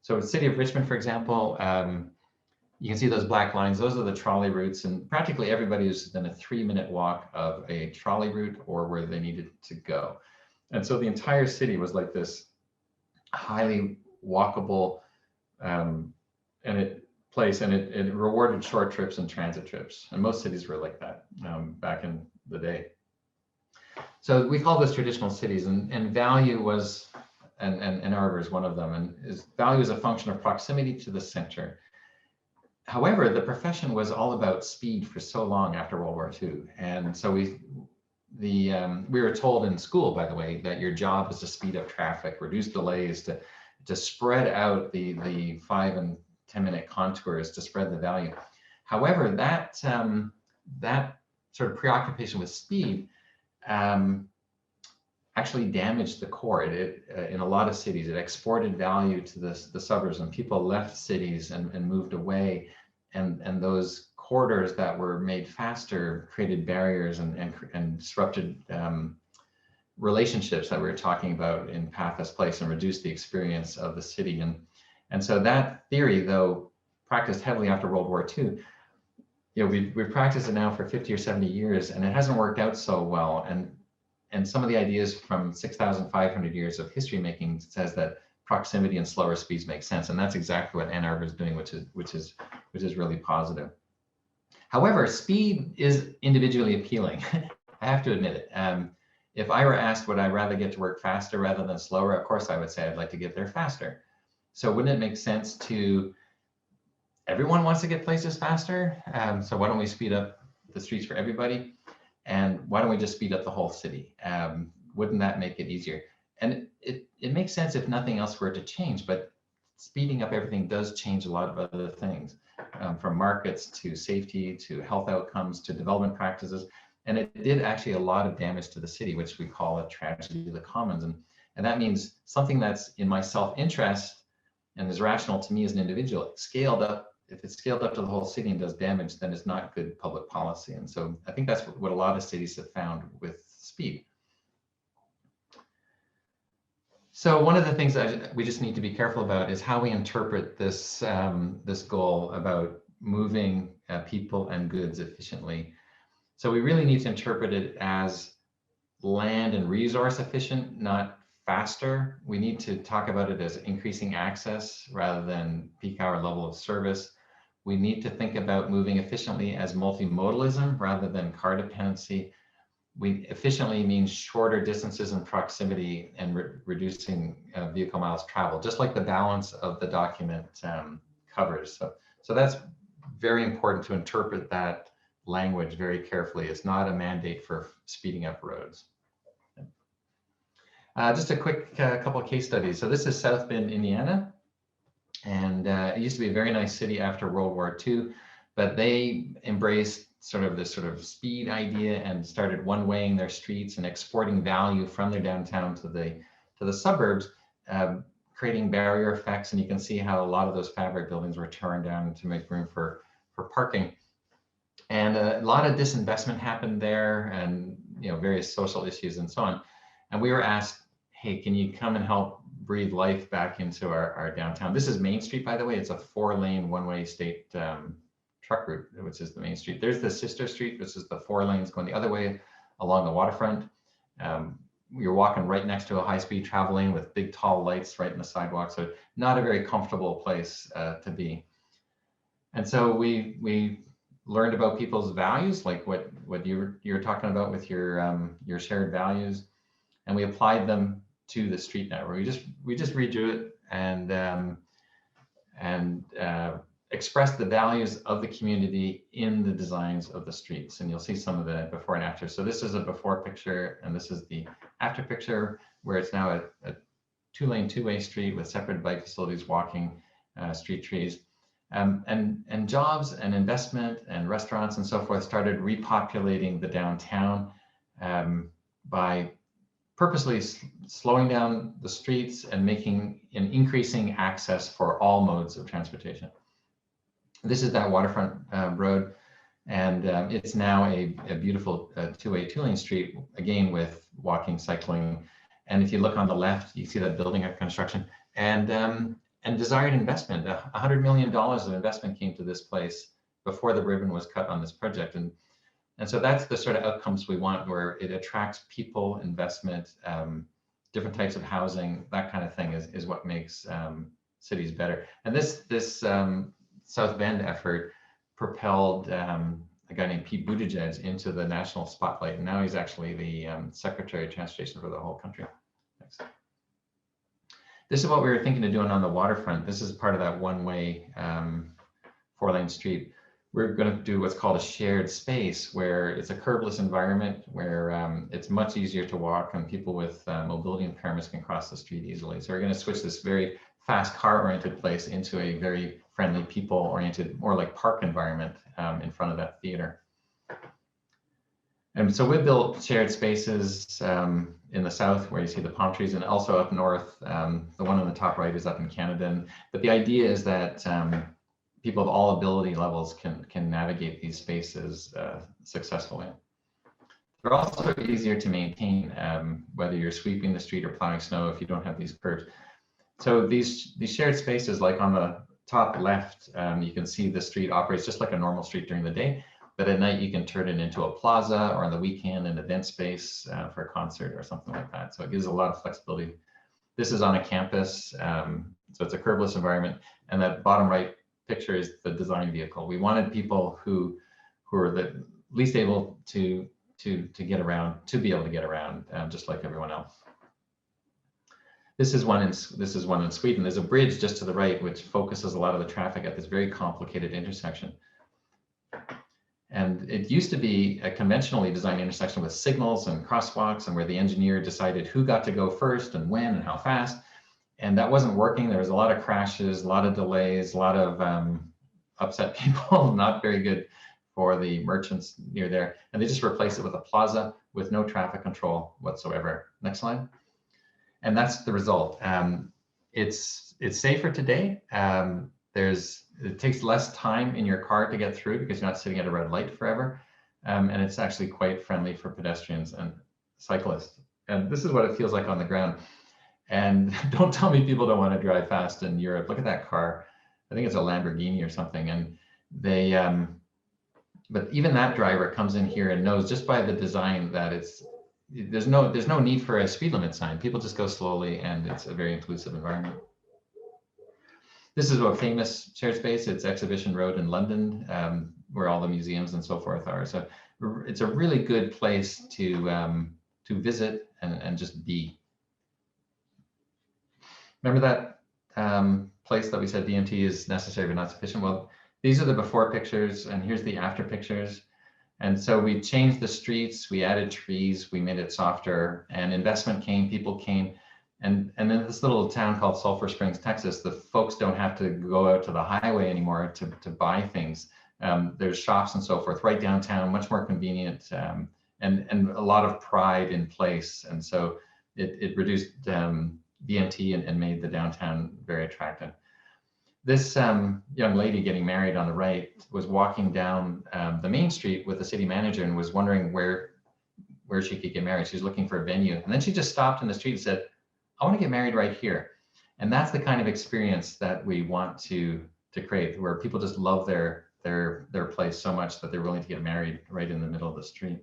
So the city of Richmond, for example, you can see those black lines. Those are the trolley routes, and practically everybody is within a 3-minute walk of a trolley route or where they needed to go. And so the entire city was like this highly walkable place, and it rewarded short trips and transit trips. And most cities were like that back in the day. So we call those traditional cities, and value was, and Ann Arbor is one of them, and value is a function of proximity to the center. However, the profession was all about speed for so long after World War II. And so we were told in school, by the way, that your job is to speed up traffic, reduce delays, to spread out the 5 and 10-minute contours, to spread the value. However, that sort of preoccupation with speed actually damaged the core. In a lot of cities, it exported value to the suburbs, and people left cities and moved away. And those corridors that were made faster created barriers and disrupted relationships that we were talking about in Path as Place, and reduced the experience of the city. And so that theory, though practiced heavily after World War II, we've practiced it now for 50 or 70 years, and it hasn't worked out so well. And some of the ideas from 6,500 years of history making says that proximity and slower speeds make sense, and that's exactly what Ann Arbor is doing, which is really positive. However, speed is individually appealing. I have to admit it. If I were asked, would I rather get to work faster rather than slower? Of course, I would say I'd like to get there faster. So wouldn't it make sense everyone wants to get places faster? So why don't we speed up the streets for everybody? And why don't we just speed up the whole city? Wouldn't that make it easier? And it makes sense if nothing else were to change, but speeding up everything does change a lot of other things, from markets to safety to health outcomes to development practices. And it did actually a lot of damage to the city, which we call a tragedy of the commons. And that means something that's in my self-interest and is rational to me as an individual, scaled up. If it's scaled up to the whole city and does damage, then it's not good public policy. And so I think that's what a lot of cities have found with speed. So one of the things that we just need to be careful about is how we interpret this, this goal about moving people and goods efficiently. So we really need to interpret it as land and resource efficient, not faster. We need to talk about it as increasing access rather than peak hour level of service. We need to think about moving efficiently as multimodalism rather than car dependency. Efficiently means shorter distances and proximity and reducing vehicle miles traveled, just like the balance of the document covers. So that's very important to interpret that language very carefully. It's not a mandate for speeding up roads. Just a quick couple of case studies. So this is South Bend, Indiana. And it used to be a very nice city after World War II, but they embraced this speed idea and started one-waying their streets and exporting value from their downtown to the suburbs, creating barrier effects. And you can see how a lot of those fabric buildings were torn down to make room for parking. And a lot of disinvestment happened there, and various social issues and so on. And we were asked, hey, can you come and help breathe life back into our downtown? This is Main Street, by the way. It's a 4-lane, one-way state truck route, which is the main street. There's the sister street, which is the 4 lanes going the other way along the waterfront. You're walking right next to a high-speed travel lane with big, tall lights right in the sidewalk. So not a very comfortable place to be. And so we learned about people's values, like what you're talking about with your shared values, and we applied them to the street network. We just redrew it and express the values of the community in the designs of the streets. And you'll see some of the before and after. So this is a before picture, and this is the after picture, where it's now a two-lane, two-way street with separate bike facilities, walking, street trees. And jobs and investment and restaurants and so forth started repopulating the downtown by purposely slowing down the streets and making an increasing access for all modes of transportation. This is that waterfront road, and it's now a beautiful two-way, two-lane street, again with walking, cycling. And if you look on the left, you see that building under construction and desired investment. $100 million of investment came to this place before the ribbon was cut on this project. And so that's the sort of outcomes we want, where it attracts people, investment, different types of housing, that kind of thing is what makes cities better. And this South Bend effort propelled a guy named Pete Buttigieg into the national spotlight. And now he's actually the Secretary of Transportation for the whole country. Next. This is what we were thinking of doing on the waterfront. This is part of that one-way 4-lane street. We're going to do what's called a shared space, where it's a curbless environment, where it's much easier to walk and people with mobility impairments can cross the street easily. So we're going to switch this very fast car-oriented place into a very friendly, people-oriented, more like park environment in front of that theater. And so we've built shared spaces in the south, where you see the palm trees, and also up north. The one on the top right is up in Canada. But the idea is that people of all ability levels can navigate these spaces successfully. They're also easier to maintain, whether you're sweeping the street or plowing snow, if you don't have these curves. So these shared spaces, like on the top left, you can see the street operates just like a normal street during the day, but at night you can turn it into a plaza, or on the weekend an event space for a concert or something like that. So it gives a lot of flexibility. This is on a campus, so it's a curbless environment. And that bottom right picture is the design vehicle. We wanted people who are the least able to get around, to be able to get around, just like everyone else. This is one in Sweden. There's a bridge just to the right, which focuses a lot of the traffic at this very complicated intersection. And it used to be a conventionally designed intersection with signals and crosswalks, and where the engineer decided who got to go first and when and how fast. And that wasn't working. There was a lot of crashes, a lot of delays, a lot of upset people, not very good for the merchants near there. And they just replaced it with a plaza with no traffic control whatsoever. Next slide. And that's the result. It's safer today. It takes less time in your car to get through because you're not sitting at a red light forever. And it's actually quite friendly for pedestrians and cyclists. And this is what it feels like on the ground. And don't tell me people don't want to drive fast in Europe. Look at that car. I think it's a Lamborghini or something. And they, but even that driver comes in here and knows just by the design that there's no need for a speed limit sign. People just go slowly, and it's a very inclusive environment. This is a famous shared space. It's Exhibition Road in London, where all the museums and so forth are. So it's a really good place to visit and just be. Remember that place that we said DMT is necessary but not sufficient? Well, these are the before pictures, and here's the after pictures. And so we changed the streets, we added trees, we made it softer, and investment came, people came. And in this little town called Sulphur Springs, Texas, the folks don't have to go out to the highway anymore to buy things. There's shops and so forth right downtown, much more convenient, and a lot of pride in place. And so it reduced DMT and made the downtown very attractive. This young lady getting married on the right was walking down the main street with the city manager and was wondering where she could get married. She was looking for a venue. And then she just stopped in the street and said, I want to get married right here. And that's the kind of experience that we want to create, where people just love their place so much that they're willing to get married right in the middle of the street.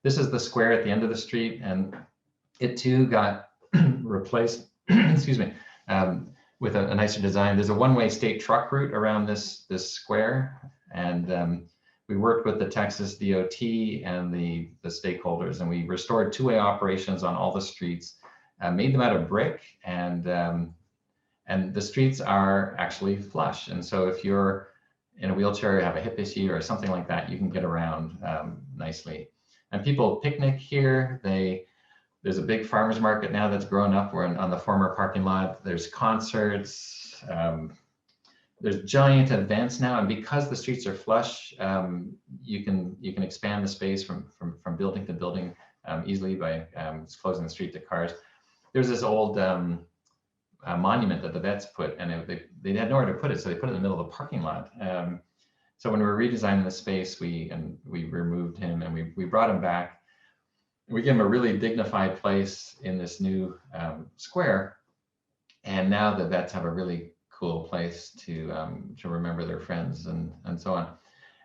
This is the square at the end of the street, and it too got replaced, excuse me, with a nicer design. There's a one-way state truck route around this square, and we worked with the Texas DOT and the stakeholders, and we restored two-way operations on all the streets. made them out of brick, and the streets are actually flush. And so if you're in a wheelchair, you have a hip issue or something like that, you can get around nicely. And people picnic here. There's a big farmers market now that's grown up. We're on the former parking lot. There's concerts. There's giant events now, and because the streets are flush, you can expand the space from building to building easily by closing the street to cars. There's this old monument that the vets put, and they had nowhere to put it, so they put it in the middle of the parking lot. So when we were redesigning the space, we removed him and we brought him back. We gave him a really dignified place in this new square, and now the vets have a really cool place to remember their friends and so on.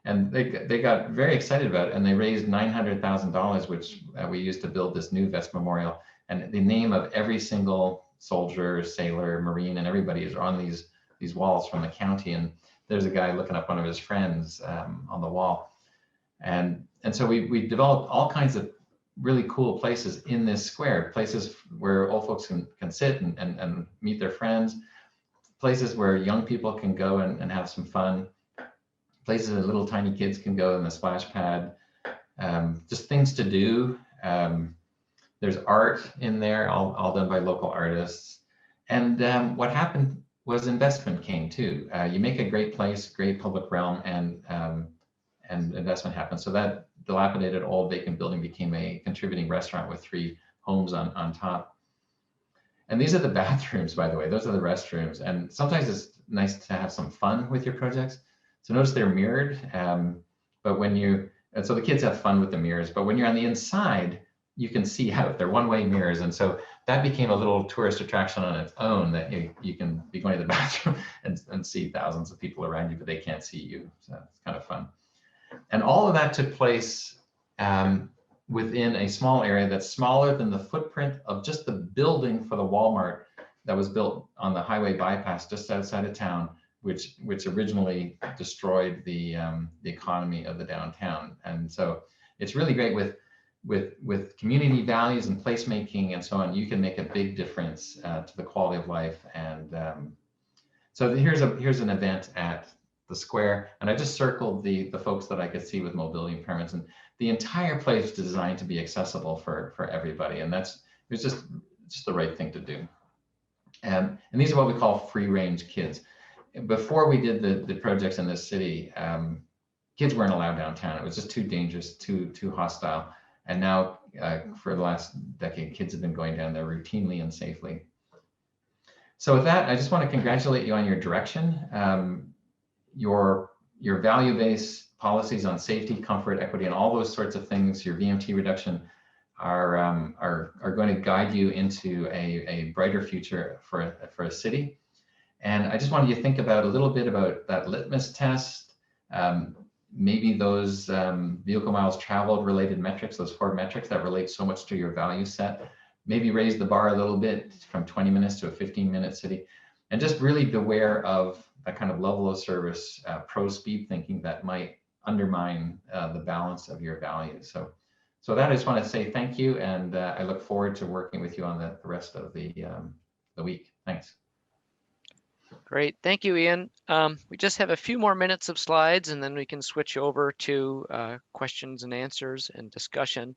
And they got very excited about it, and they raised $900,000, which we used to build this new vets memorial. And the name of every single soldier, sailor, Marine, and everybody is on these walls from the county. And there's a guy looking up one of his friends on the wall. And so we developed all kinds of really cool places in this square, places where old folks can sit and meet their friends, places where young people can go and have some fun, places that little tiny kids can go in the splash pad, just things to do. There's art in there, all done by local artists. And what happened was investment came too. You make a great place, great public realm, and investment happened. So that dilapidated old vacant building became a contributing restaurant with 3 homes on top. And these are the bathrooms, by the way. Those are the restrooms. And sometimes it's nice to have some fun with your projects. So notice they're mirrored, but and so the kids have fun with the mirrors, but when you're on the inside, you can see out. They're one-way mirrors. And so that became a little tourist attraction on its own, that you can be going to the bathroom and see thousands of people around you, but they can't see you. So it's kind of fun. And all of that took place within a small area that's smaller than the footprint of just the building for the Walmart that was built on the highway bypass just outside of town, which originally destroyed the economy of the downtown. And so it's really great with community values and placemaking and so on. You can make a big difference to the quality of life. And so here's an event at the square, and I just circled the folks that I could see with mobility impairments, and the entire place is designed to be accessible for everybody, and it's just the right thing to do. And these are what we call free range kids. Before we did the projects in this city, kids weren't allowed downtown. It was just too dangerous, too hostile. And now for the last decade, kids have been going down there routinely and safely. So with that, I just want to congratulate you on your direction. Your value-based policies on safety, comfort, equity, and all those sorts of things, your VMT reduction, are going to guide you into a brighter future for a city. And I just wanted you to think about a little bit about that litmus test, maybe those vehicle miles traveled related metrics, those 4 metrics that relate so much to your value set. Maybe raise the bar a little bit from 20 minutes to a 15-minute city, and just really beware of that kind of level of service, pro-speed thinking that might undermine the balance of your values. So that I just want to say thank you, and I look forward to working with you on the rest of the week. Thanks. Great, thank you, Ian. We just have a few more minutes of slides, and then we can switch over to questions and answers and discussion.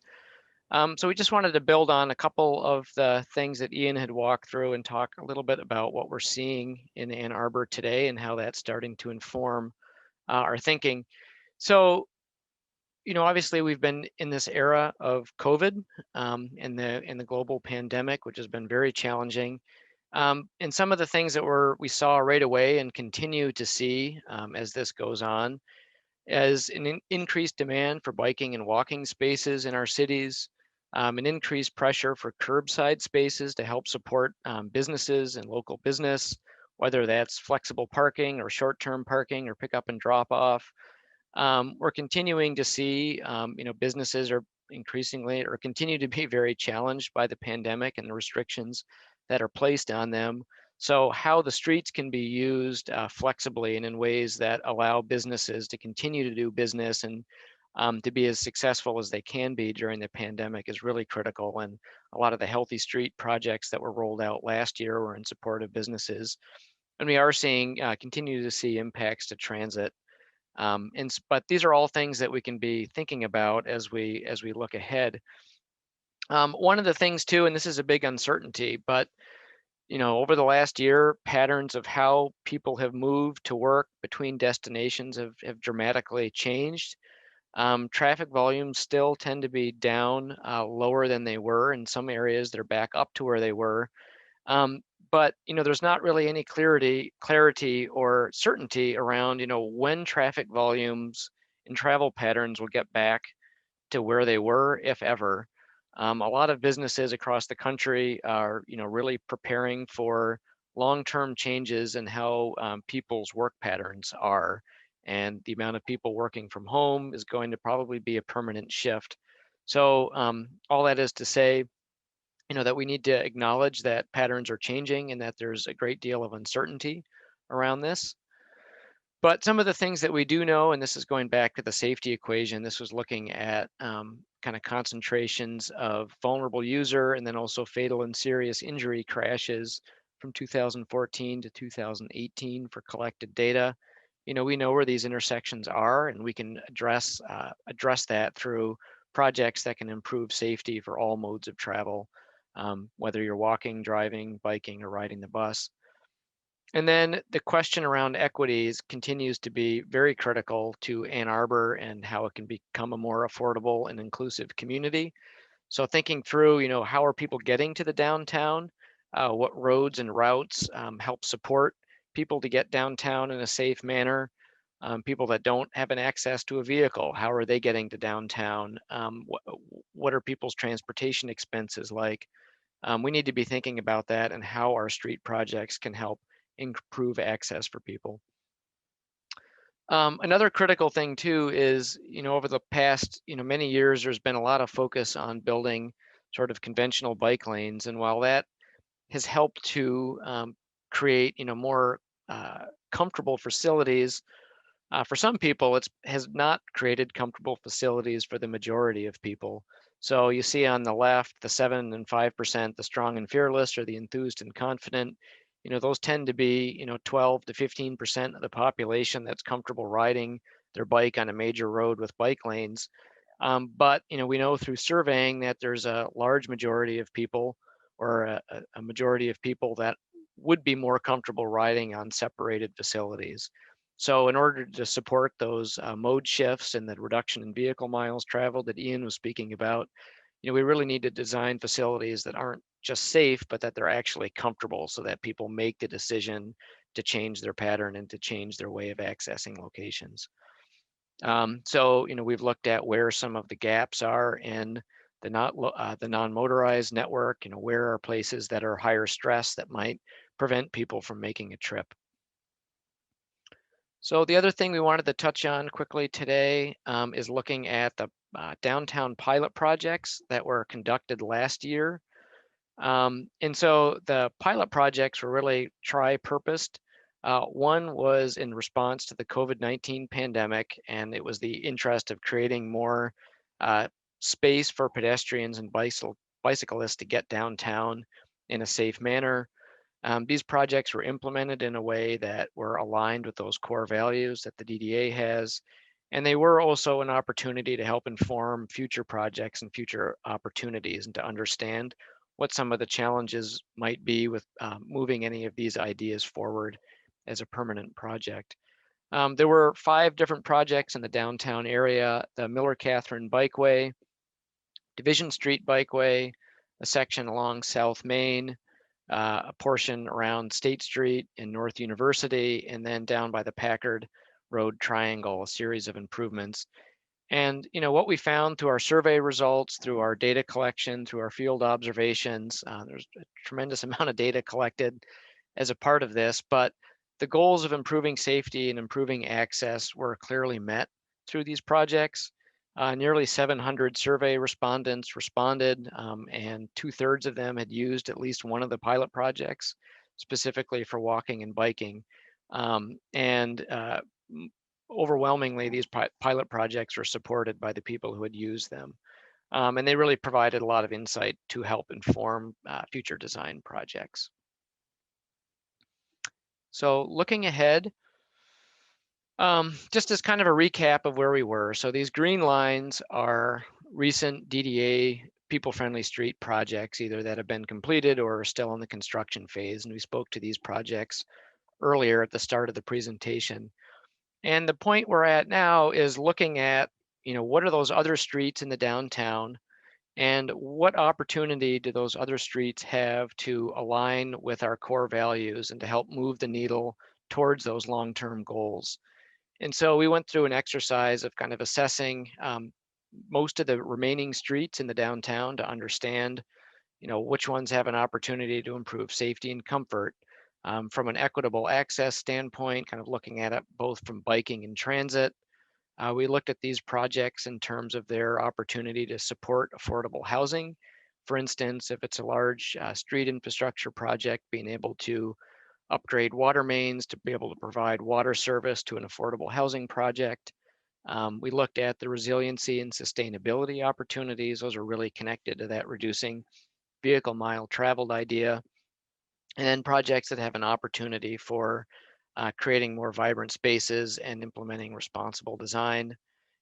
So we just wanted to build on a couple of the things that Ian had walked through and talk a little bit about what we're seeing in Ann Arbor today and how that's starting to inform our thinking. So, obviously we've been in this era of COVID in the global pandemic, which has been very challenging. And some of the things that we saw right away and continue to see as this goes on is an increased demand for biking and walking spaces in our cities, an increased pressure for curbside spaces to help support businesses and local business, whether that's flexible parking or short-term parking or pick up and drop off. We're continuing to see, businesses are increasingly or continue to be very challenged by the pandemic and the restrictions that are placed on them. So how the streets can be used flexibly and in ways that allow businesses to continue to do business and to be as successful as they can be during the pandemic is really critical. And a lot of the healthy street projects that were rolled out last year were in support of businesses. And we are seeing, continue to see impacts to transit. But these are all things that we can be thinking about as we look ahead. One of the things too, and this is a big uncertainty, but over the last year, patterns of how people have moved to work between destinations have dramatically changed. Traffic volumes still tend to be down lower than they were. In some areas, they're back up to where they were. But there's not really any clarity or certainty around when traffic volumes and travel patterns will get back to where they were, if ever. A lot of businesses across the country are really preparing for long-term changes in how people's work patterns are. And the amount of people working from home is going to probably be a permanent shift. So all that is to say, that we need to acknowledge that patterns are changing and that there's a great deal of uncertainty around this. But some of the things that we do know, and this is going back to the safety equation, this was looking at kind of concentrations of vulnerable user and then also fatal and serious injury crashes from 2014 to 2018 for collected data. We know where these intersections are, and we can address that through projects that can improve safety for all modes of travel, whether you're walking, driving, biking, or riding the bus. And then the question around equities continues to be very critical to Ann Arbor and how it can become a more affordable and inclusive community. So thinking through, how are people getting to the downtown? What roads and routes help support people to get downtown in a safe manner? People that don't have an access to a vehicle, how are they getting to downtown? What are people's transportation expenses like? We need to be thinking about that and how our street projects can help improve access for people. Another critical thing too is, over the past, many years, there's been a lot of focus on building sort of conventional bike lanes. And while that has helped to create, more comfortable facilities, for some people, it has not created comfortable facilities for the majority of people. So you see on the left, the 7 and 5%, the strong and fearless, or the enthused and confident. Those tend to be, 12 to 15% of the population that's comfortable riding their bike on a major road with bike lanes. But we know through surveying that there's a large majority of people, or a majority of people that would be more comfortable riding on separated facilities. So in order to support those mode shifts and the reduction in vehicle miles traveled that Ian was speaking about, we really need to design facilities that aren't just safe, but that they're actually comfortable so that people make the decision to change their pattern and to change their way of accessing locations. So, we've looked at where some of the gaps are in the non-motorized network, where are places that are higher stress that might prevent people from making a trip. So the other thing we wanted to touch on quickly today is looking at the downtown pilot projects that were conducted last year. And so the pilot projects were really tri-purposed. One was in response to the COVID-19 pandemic, and it was the interest of creating more space for pedestrians and bicyclists to get downtown in a safe manner. These projects were implemented in a way that were aligned with those core values that the DDA has. And they were also an opportunity to help inform future projects and future opportunities, and to understand what some of the challenges might be with moving any of these ideas forward as a permanent project. There were 5 different projects in the downtown area: the Miller-Catherine Bikeway, Division Street Bikeway, a section along South Main, a portion around State Street in North University, and then down by the Packard Road Triangle, a series of improvements. And what we found through our survey results, through our data collection, through our field observations, there's a tremendous amount of data collected as a part of this, but the goals of improving safety and improving access were clearly met through these projects. Nearly 700 survey respondents responded, and 2/3 of them had used at least one of the pilot projects, specifically for walking and biking. And overwhelmingly, these pilot projects were supported by the people who had used them. And they really provided a lot of insight to help inform future design projects. So looking ahead, just as kind of a recap of where we were. So these green lines are recent DDA people-friendly street projects, either that have been completed or are still in the construction phase. And we spoke to these projects earlier at the start of the presentation. And the point we're at now is looking at, what are those other streets in the downtown, and what opportunity do those other streets have to align with our core values and to help move the needle towards those long-term goals. And so we went through an exercise of kind of assessing most of the remaining streets in the downtown to understand, which ones have an opportunity to improve safety and comfort. From an equitable access standpoint, kind of looking at it both from biking and transit. We looked at these projects in terms of their opportunity to support affordable housing. For instance, if it's a large street infrastructure project, being able to upgrade water mains to be able to provide water service to an affordable housing project. We looked at the resiliency and sustainability opportunities. Those are really connected to that reducing vehicle mile traveled idea. And then projects that have an opportunity for creating more vibrant spaces and implementing responsible design.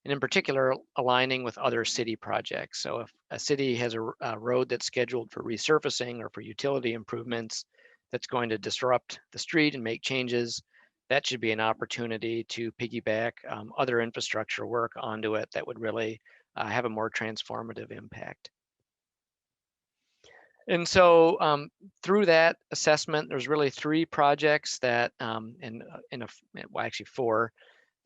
And in particular, aligning with other city projects. So if a city has a road that's scheduled for resurfacing or for utility improvements, that's going to disrupt the street and make changes, that should be an opportunity to piggyback other infrastructure work onto it that would really have a more transformative impact. And so through that assessment, there's really 3 projects that, well, actually 4,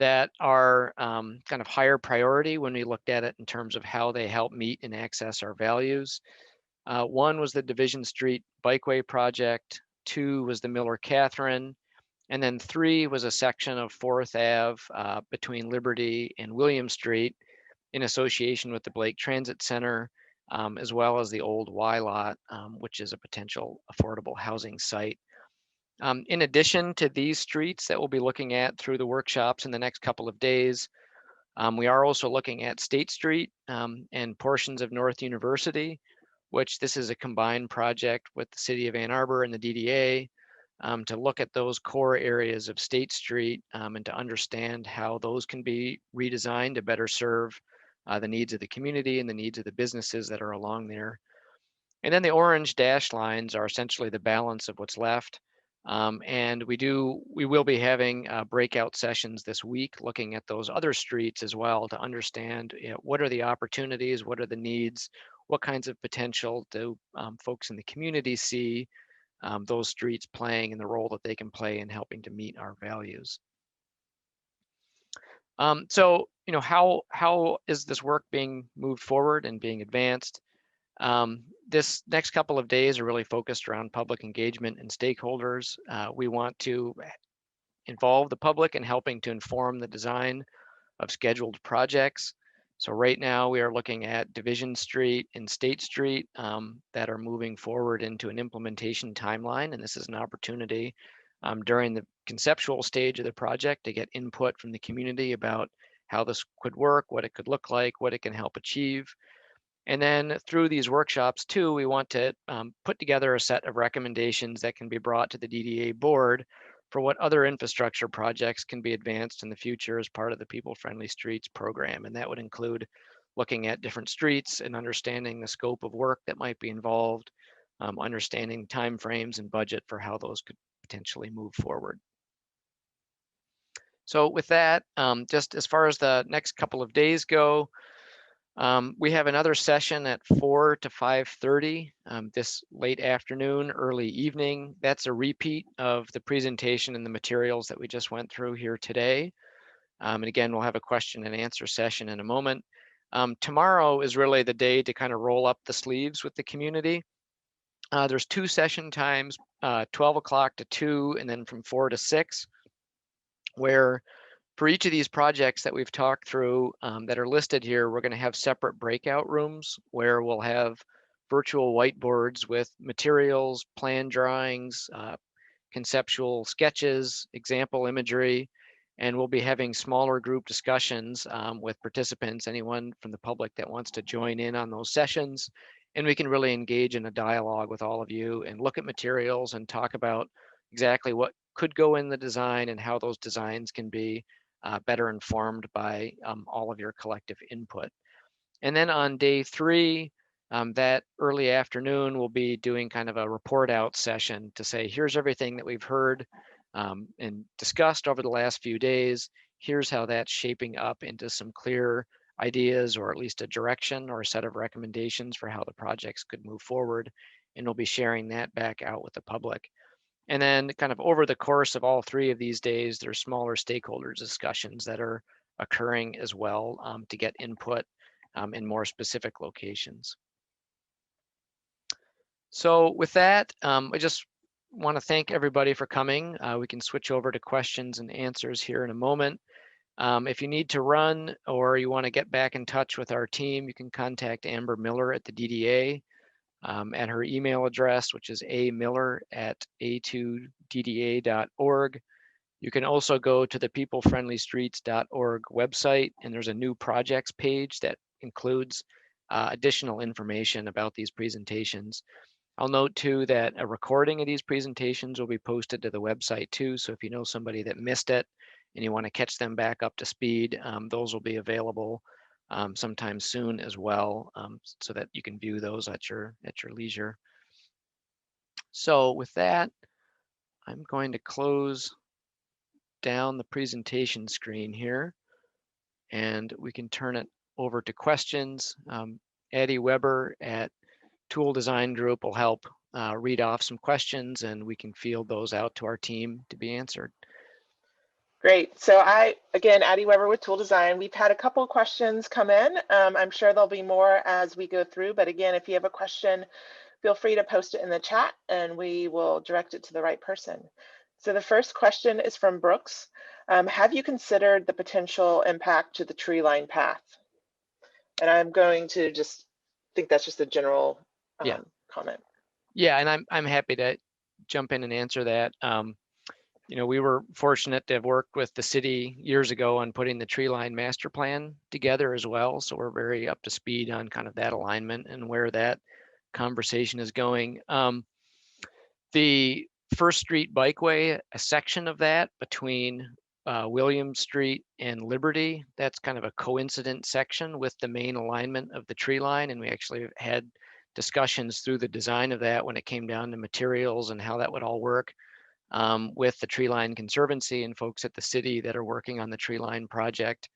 that are kind of higher priority when we looked at it in terms of how they help meet and access our values. 1 was the Division Street Bikeway project, 2 was the Miller-Catherine, and then 3 was a section of 4th Ave between Liberty and William Street in association with the Blake Transit Center, as well as the old Y lot, which is a potential affordable housing site. In addition to these streets that we'll be looking at through the workshops in the next couple of days, we are also looking at State Street and portions of North University, which this is a combined project with the City of Ann Arbor and the DDA to look at those core areas of State Street and to understand how those can be redesigned to better serve the needs of the community and the needs of the businesses that are along there. And then the orange dashed lines are essentially the balance of what's left. And we will be having breakout sessions this week looking at those other streets as well to understand what are the opportunities, what are the needs, what kinds of potential do folks in the community see those streets playing and the role that they can play in helping to meet our values. So, how is this work being moved forward and being advanced? This next couple of days are really focused around public engagement and stakeholders. We want to involve the public in helping to inform the design of scheduled projects. So right now we are looking at Division Street and State Street that are moving forward into an implementation timeline. And this is an opportunity during the conceptual stage of the project to get input from the community about how this could work, what it could look like, what it can help achieve. And then through these workshops too, we want to put together a set of recommendations that can be brought to the DDA board for what other infrastructure projects can be advanced in the future as part of the People Friendly Streets program. And that would include looking at different streets and understanding the scope of work that might be involved, understanding timeframes and budget for how those could potentially move forward. So with that, just as far as the next couple of days go, we have another session at 4 to 5:30 this late afternoon, early evening. That's a repeat of the presentation and the materials that we just went through here today. And again, we'll have a question and answer session in a moment. Tomorrow is really the day to kind of roll up the sleeves with the community. There's 2 session times, 12 o'clock to 2, and then from 4 to 6, where for each of these projects that we've talked through that are listed here, we're going to have separate breakout rooms where we'll have virtual whiteboards with materials, plan drawings, conceptual sketches, example imagery, And we'll be having smaller group discussions with participants, anyone from the public that wants to join in on those sessions. And we can really engage in a dialogue with all of you and look at materials and talk about exactly what could go in the design and how those designs can be better informed by all of your collective input. And then on day 3, that early afternoon, we'll be doing kind of a report out session to say, here's everything that we've heard and discussed over the last few days. Here's how that's shaping up into some clear ideas, or at least a direction or a set of recommendations for how the projects could move forward. And we'll be sharing that back out with the public. And then kind of over the course of all 3 of these days, there's smaller stakeholders discussions that are occurring as well to get input in more specific locations. So with that, I just want to thank everybody for coming. We can switch over to questions and answers here in a moment. If you need to run or you want to get back in touch with our team, you can contact Amber Miller at the DDA at her email address, which is amiller@a2dda.org. You can also go to the peoplefriendlystreets.org website, and there's a new projects page that includes additional information about these presentations. I'll note too that a recording of these presentations will be posted to the website too. So if you know somebody that missed it and you want to catch them back up to speed, those will be available sometime soon as well, so that you can view those at your leisure. So with that, I'm going to close down the presentation screen here, and we can turn it over to questions. Addie Weber at Tool Design Group will help read off some questions, and we can field those out to our team to be answered. Great. So again, Addie Weber with Tool Design. We've had a couple of questions come in. I'm sure there'll be more as we go through, but again, if you have a question, feel free to post it in the chat and we will direct it to the right person. So the first question is from Brooks. Have you considered the potential impact to the tree line path? And I'm going to just think that's just a general comment. Yeah, and I'm happy to jump in and answer that. You know, we were fortunate to have worked with the city years ago on putting the tree line master plan together as well. So we're very up to speed on kind of that alignment and where that conversation is going. The First Street Bikeway, a section of that between William Street and Liberty, that's kind of a coincident section with the main alignment of the tree line. And we actually had discussions through the design of that when it came down to materials and how that would all work. With the Tree Line Conservancy and folks at the city that are working on the tree line project.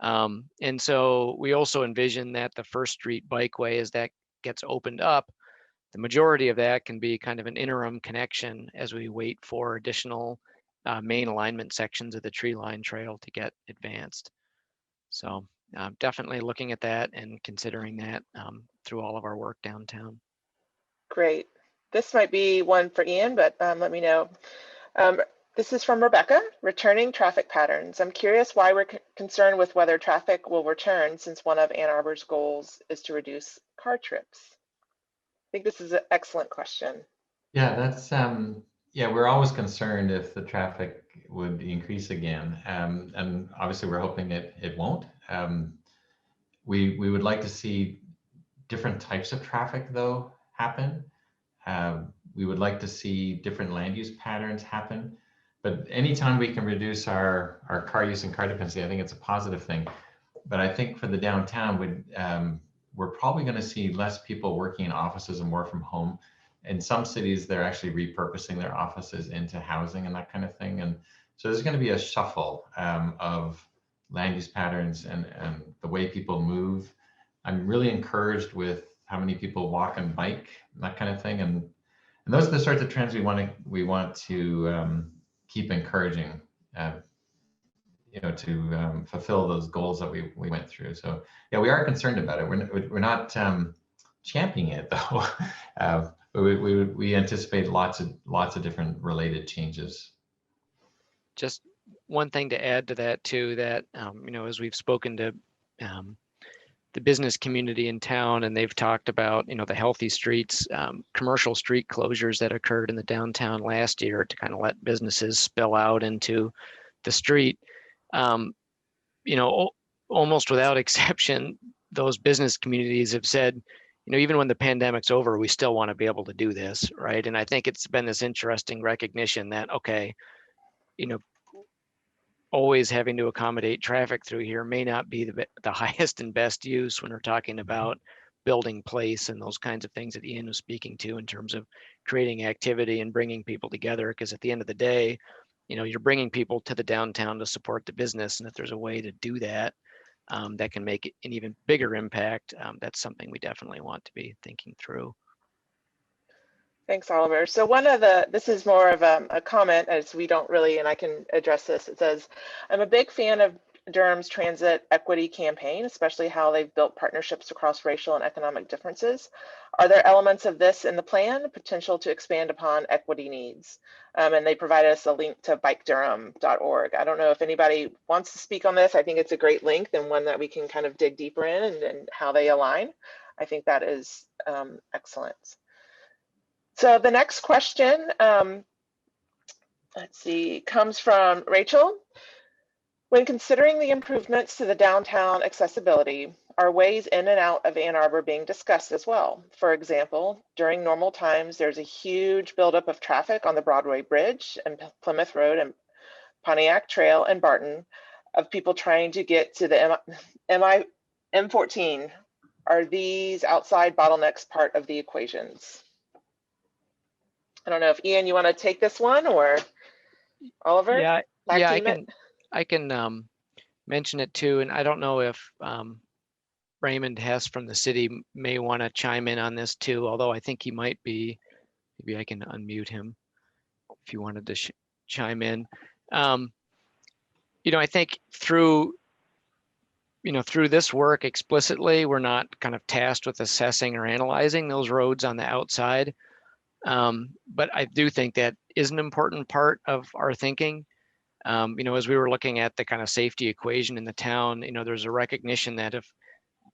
And so we also envision that the First Street Bikeway, as that gets opened up, the majority of that can be kind of an interim connection as we wait for additional main alignment sections of the tree line trail to get advanced. So definitely looking at that and considering that through all of our work downtown. Great. This might be one for Ian, but let me know. This is from Rebecca, returning traffic patterns. I'm curious why we're concerned with whether traffic will return, since one of Ann Arbor's goals is to reduce car trips. I think this is an excellent question. Yeah, that's yeah, we're always concerned if the traffic would increase again, and obviously we're hoping it won't. We would like to see different types of traffic though happen. We would like to see different land use patterns happen, but anytime we can reduce our car use and car dependency, I think it's a positive thing. But I think for the downtown, we're probably going to see less people working in offices and more from home. In some cities, they're actually repurposing their offices into housing and that kind of thing. And so there's going to be a shuffle of land use patterns and the way people move. I'm really encouraged with how many people walk and bike, that kind of thing, and those are the sorts of trends we want to keep encouraging, you know, to fulfill those goals that we went through. So yeah, we are concerned about it. We're not championing it though. We anticipate lots of different related changes. Just one thing to add to that too, that you know, as we've spoken to the business community in town, and they've talked about, you know, the healthy streets, commercial street closures that occurred in the downtown last year to kind of let businesses spill out into the street, you know, almost without exception, those business communities have said, you know, even when the pandemic's over, we still want to be able to do this, right? And I think it's been this interesting recognition that, okay, you know, always having to accommodate traffic through here may not be the highest and best use when we're talking about building place and those kinds of things that Ian was speaking to in terms of creating activity and bringing people together. Because at the end of the day, you know, you're bringing people to the downtown to support the business. And if there's a way to do that, that can make an even bigger impact, that's something we definitely want to be thinking through. Thanks, Oliver. So this is more of a comment, as we don't really, and I can address this. It says, I'm a big fan of Durham's transit equity campaign, especially how they've built partnerships across racial and economic differences. Are there elements of this in the plan, potential to expand upon equity needs? And they provided us a link to bikedurham.org. I don't know if anybody wants to speak on this. I think it's a great link and one that we can kind of dig deeper in and how they align. I think that is excellent. So the next question, let's see, comes from Rachel. When considering the improvements to the downtown accessibility, are ways in and out of Ann Arbor being discussed as well? For example, during normal times, there's a huge buildup of traffic on the Broadway Bridge and Plymouth Road and Pontiac Trail and Barton of people trying to get to the M14. Are these outside bottlenecks part of the equations? I don't know if Ian, you want to take this one, or Oliver? Yeah, I can mention it too. And I don't know if Raymond Hess from the city may want to chime in on this too, although I think he might be. Maybe I can unmute him if you wanted to chime in. You know, I think through this work explicitly, we're not kind of tasked with assessing or analyzing those roads on the outside. But I do think that is an important part of our thinking. You know, as we were looking at the kind of safety equation in the town, you know, there's a recognition that if,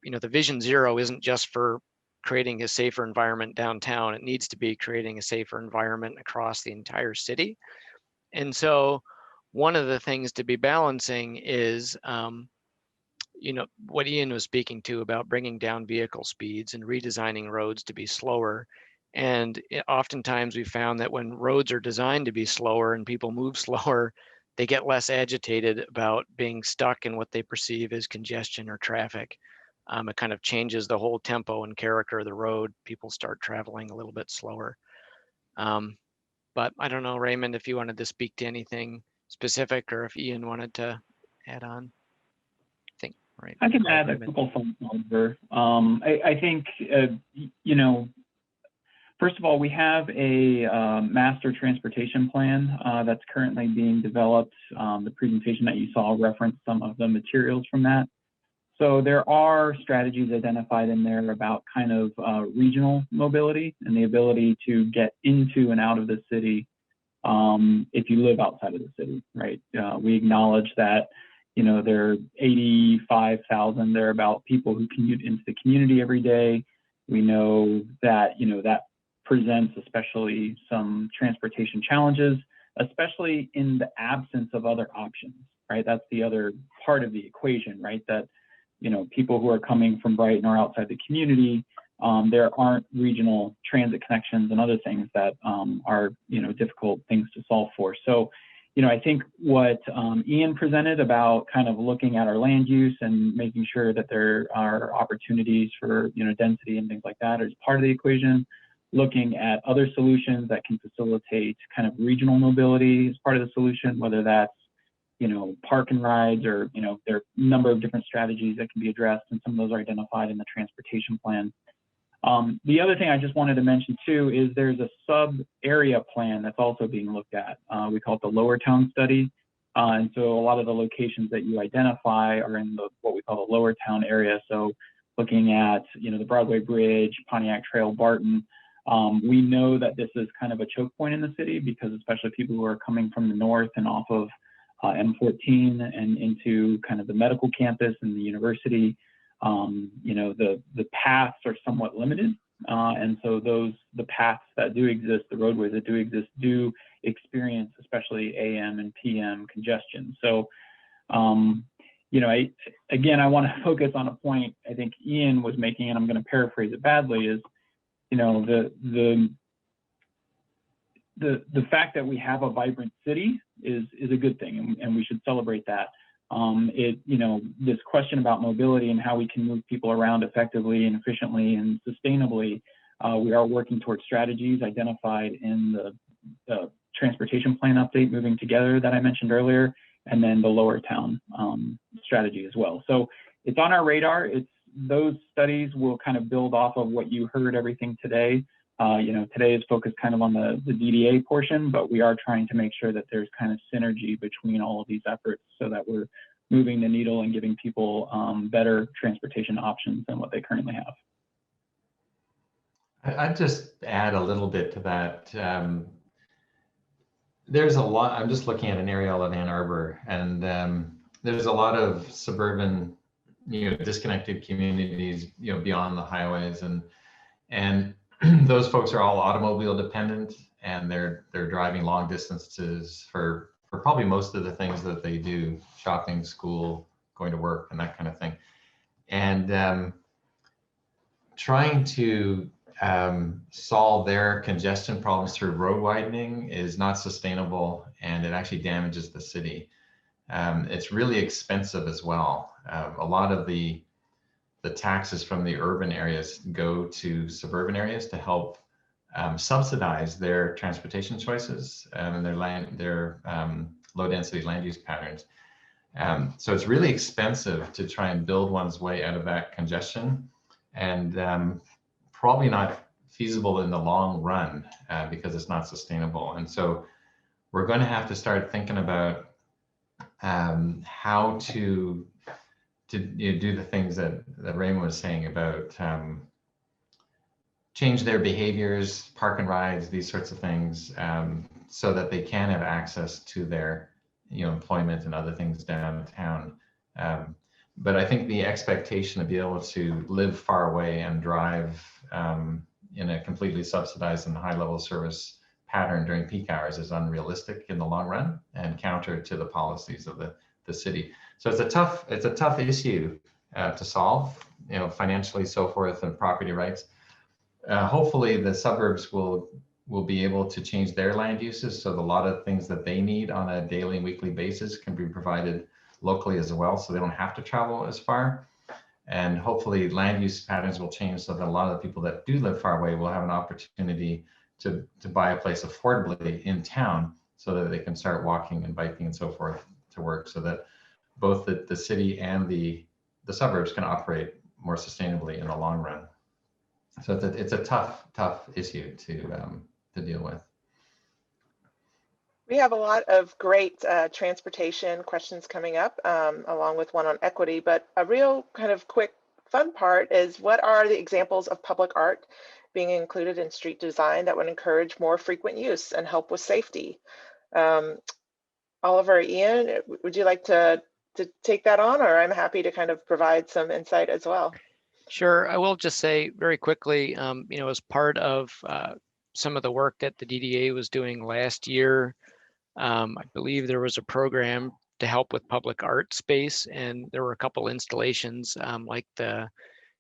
you know, the Vision Zero isn't just for creating a safer environment downtown, it needs to be creating a safer environment across the entire city. And so one of the things to be balancing is, you know, what Ian was speaking to about bringing down vehicle speeds and redesigning roads to be slower. And oftentimes we found that when roads are designed to be slower and people move slower, they get less agitated about being stuck in what they perceive as congestion or traffic. It kind of changes the whole tempo and character of the road. People start traveling a little bit slower. But I don't know, Raymond, if you wanted to speak to anything specific or if Ian wanted to add on. Right. I can add a couple things over. I think, you know, first of all, we have a master transportation plan that's currently being developed. The presentation that you saw referenced some of the materials from that. So there are strategies identified in there about kind of regional mobility and the ability to get into and out of the city if you live outside of the city, right? We acknowledge that, you know, there are 85,000 thereabout people who commute into the community every day. We know that, you know, that presents especially some transportation challenges, especially in the absence of other options, right? That's the other part of the equation, right? That, you know, people who are coming from Brighton or outside the community, there aren't regional transit connections and other things that are, you know, difficult things to solve for. So, you know, I think what Ian presented about kind of looking at our land use and making sure that there are opportunities for, you know, density and things like that is part of the equation. Looking at other solutions that can facilitate kind of regional mobility is part of the solution, whether that's, you know, park and rides or, you know, there are a number of different strategies that can be addressed, and some of those are identified in the transportation plan. The other thing I just wanted to mention too is there's a sub-area plan that's also being looked at. We call it the Lower Town Study. And so a lot of the locations that you identify are in the what we call the Lower Town area. So looking at, you know, the Broadway Bridge, Pontiac Trail, Barton. We know that this is kind of a choke point in the city because especially people who are coming from the north and off of M14 and into kind of the medical campus and the university, you know, the paths are somewhat limited. And so the paths that do exist, the roadways that do exist, do experience especially AM and PM congestion. So, you know, I want to focus on a point I think Ian was making, and I'm going to paraphrase it badly, is, you know, the fact that we have a vibrant city is a good thing, and we should celebrate that. You know, this question about mobility and how we can move people around effectively and efficiently and sustainably, we are working towards strategies identified in the transportation plan update, Moving Together, that I mentioned earlier, and then the Lower Town strategy as well. So it's on our radar. Those studies will kind of build off of what you heard everything today. You know, today is focused kind of on the DDA portion, but we are trying to make sure that there's kind of synergy between all of these efforts so that we're moving the needle and giving people better transportation options than what they currently have. I'd just add a little bit to that. There's a lot, I'm just looking at an aerial of Ann Arbor, and there's a lot of suburban, you know, disconnected communities, you know, beyond the highways, and those folks are all automobile dependent, and they're driving long distances for probably most of the things that they do: shopping, school, going to work, and that kind of thing. And trying to solve their congestion problems through road widening is not sustainable, and it actually damages the city. It's really expensive as well. A lot of the taxes from the urban areas go to suburban areas to help subsidize their transportation choices and their low density land use patterns. So it's really expensive to try and build one's way out of that congestion, and probably not feasible in the long run because it's not sustainable. And so we're going to have to start thinking about how to do the things that Raymond was saying about change their behaviors, park and rides, these sorts of things, so that they can have access to their, you know, employment and other things downtown. But I think the expectation to be able to live far away and drive in a completely subsidized and high level service pattern during peak hours is unrealistic in the long run and counter to the policies of the city. So it's a tough issue to solve, you know, financially, so forth, and property rights. Hopefully the suburbs will be able to change their land uses so that a lot of things that they need on a daily and weekly basis can be provided locally as well, so they don't have to travel as far. And hopefully land use patterns will change so that a lot of the people that do live far away will have an opportunity to buy a place affordably in town so that they can start walking and biking and so forth to work, so that both the city and the suburbs can operate more sustainably in the long run. So it's a tough issue to deal with. We have a lot of great transportation questions coming up, along with one on equity, but a real kind of quick fun part is, what are the examples of public art being included in street design that would encourage more frequent use and help with safety? Oliver, Ian, would you like to take that on, or I'm happy to kind of provide some insight as well? Sure, I will just say very quickly, you know, as part of some of the work that the DDA was doing last year, I believe there was a program to help with public art space, and there were a couple installations, like the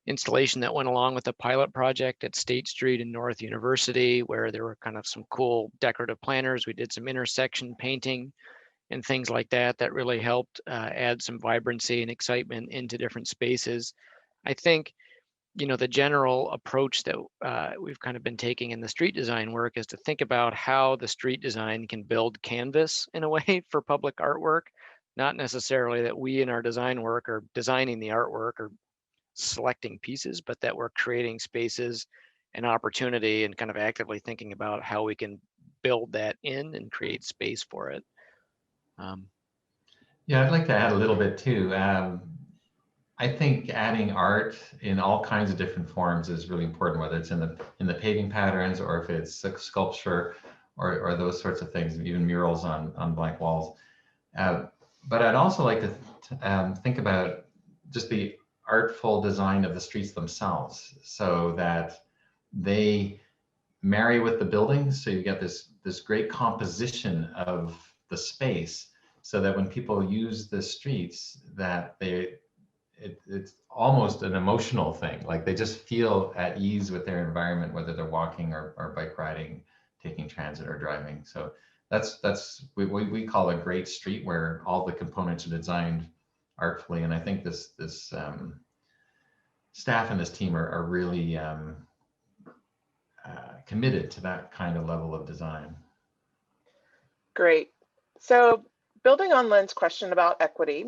installation that went along with the pilot project at State Street and North University, where there were kind of some cool decorative planters. We did some intersection painting and things like that that really helped add some vibrancy and excitement into different spaces. I think, you know, the general approach that we've kind of been taking in the street design work is to think about how the street design can build canvas in a way for public artwork, not necessarily that we in our design work are designing the artwork or selecting pieces, but that we're creating spaces and opportunity and kind of actively thinking about how we can build that in and create space for it. Yeah, I'd like to add a little bit too. I think adding art in all kinds of different forms is really important, whether it's in the paving patterns or if it's sculpture or those sorts of things, even murals on blank walls. But I'd also like to think about just the artful design of the streets themselves, so that they marry with the buildings. So you get this great composition of the space, so that when people use the streets, that it's almost an emotional thing. Like they just feel at ease with their environment, whether they're walking or bike riding, taking transit or driving. So that's we call a great street, where all the components are designed artfully. And I think this staff and this team are really committed to that kind of level of design. Great. So building on Lynn's question about equity,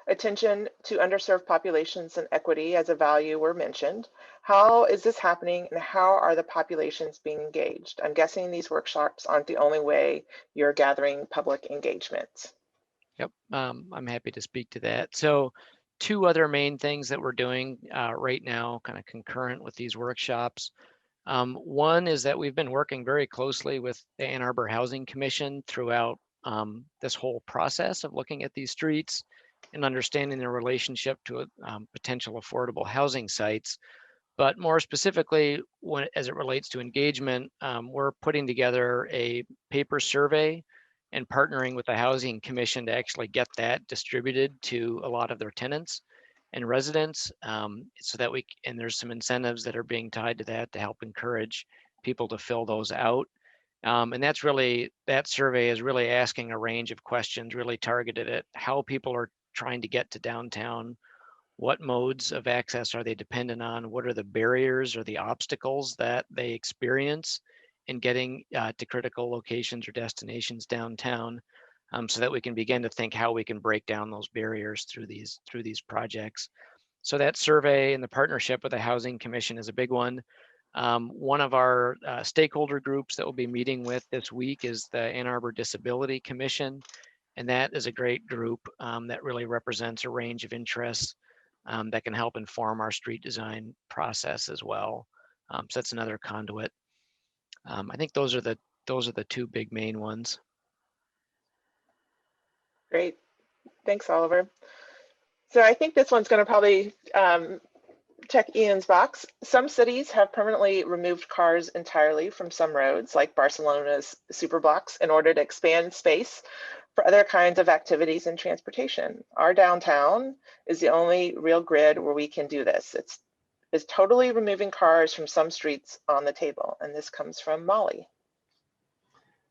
attention to underserved populations and equity as a value were mentioned. How is this happening, and how are the populations being engaged? I'm guessing these workshops aren't the only way you're gathering public engagement. Yep, I'm happy to speak to that. So 2 other main things that we're doing right now, kind of concurrent with these workshops. One is that we've been working very closely with the Ann Arbor Housing Commission throughout this whole process of looking at these streets and understanding their relationship to potential affordable housing sites. But more specifically, as it relates to engagement, we're putting together a paper survey and partnering with the Housing Commission to actually get that distributed to a lot of their tenants and residents, so that and there's some incentives that are being tied to that to help encourage people to fill those out. And that survey is really asking a range of questions, really targeted at how people are trying to get to downtown. What modes of access are they dependent on? What are the barriers or the obstacles that they experience in getting to critical locations or destinations downtown, so that we can begin to think how we can break down those barriers through these projects. So that survey and the partnership with the Housing Commission is a big one. One of our stakeholder groups that we'll be meeting with this week is the Ann Arbor Disability Commission. And that is a great group that really represents a range of interests that can help inform our street design process as well. So that's another conduit. I think those are the 2 big main ones. Great. Thanks, Oliver. So I think this one's going to probably check Ian's box. Some cities have permanently removed cars entirely from some roads, like Barcelona's superblocks, in order to expand space for other kinds of activities and transportation. Our downtown is the only real grid where we can do this. It's totally removing cars from some streets on the table. And this comes from Molly.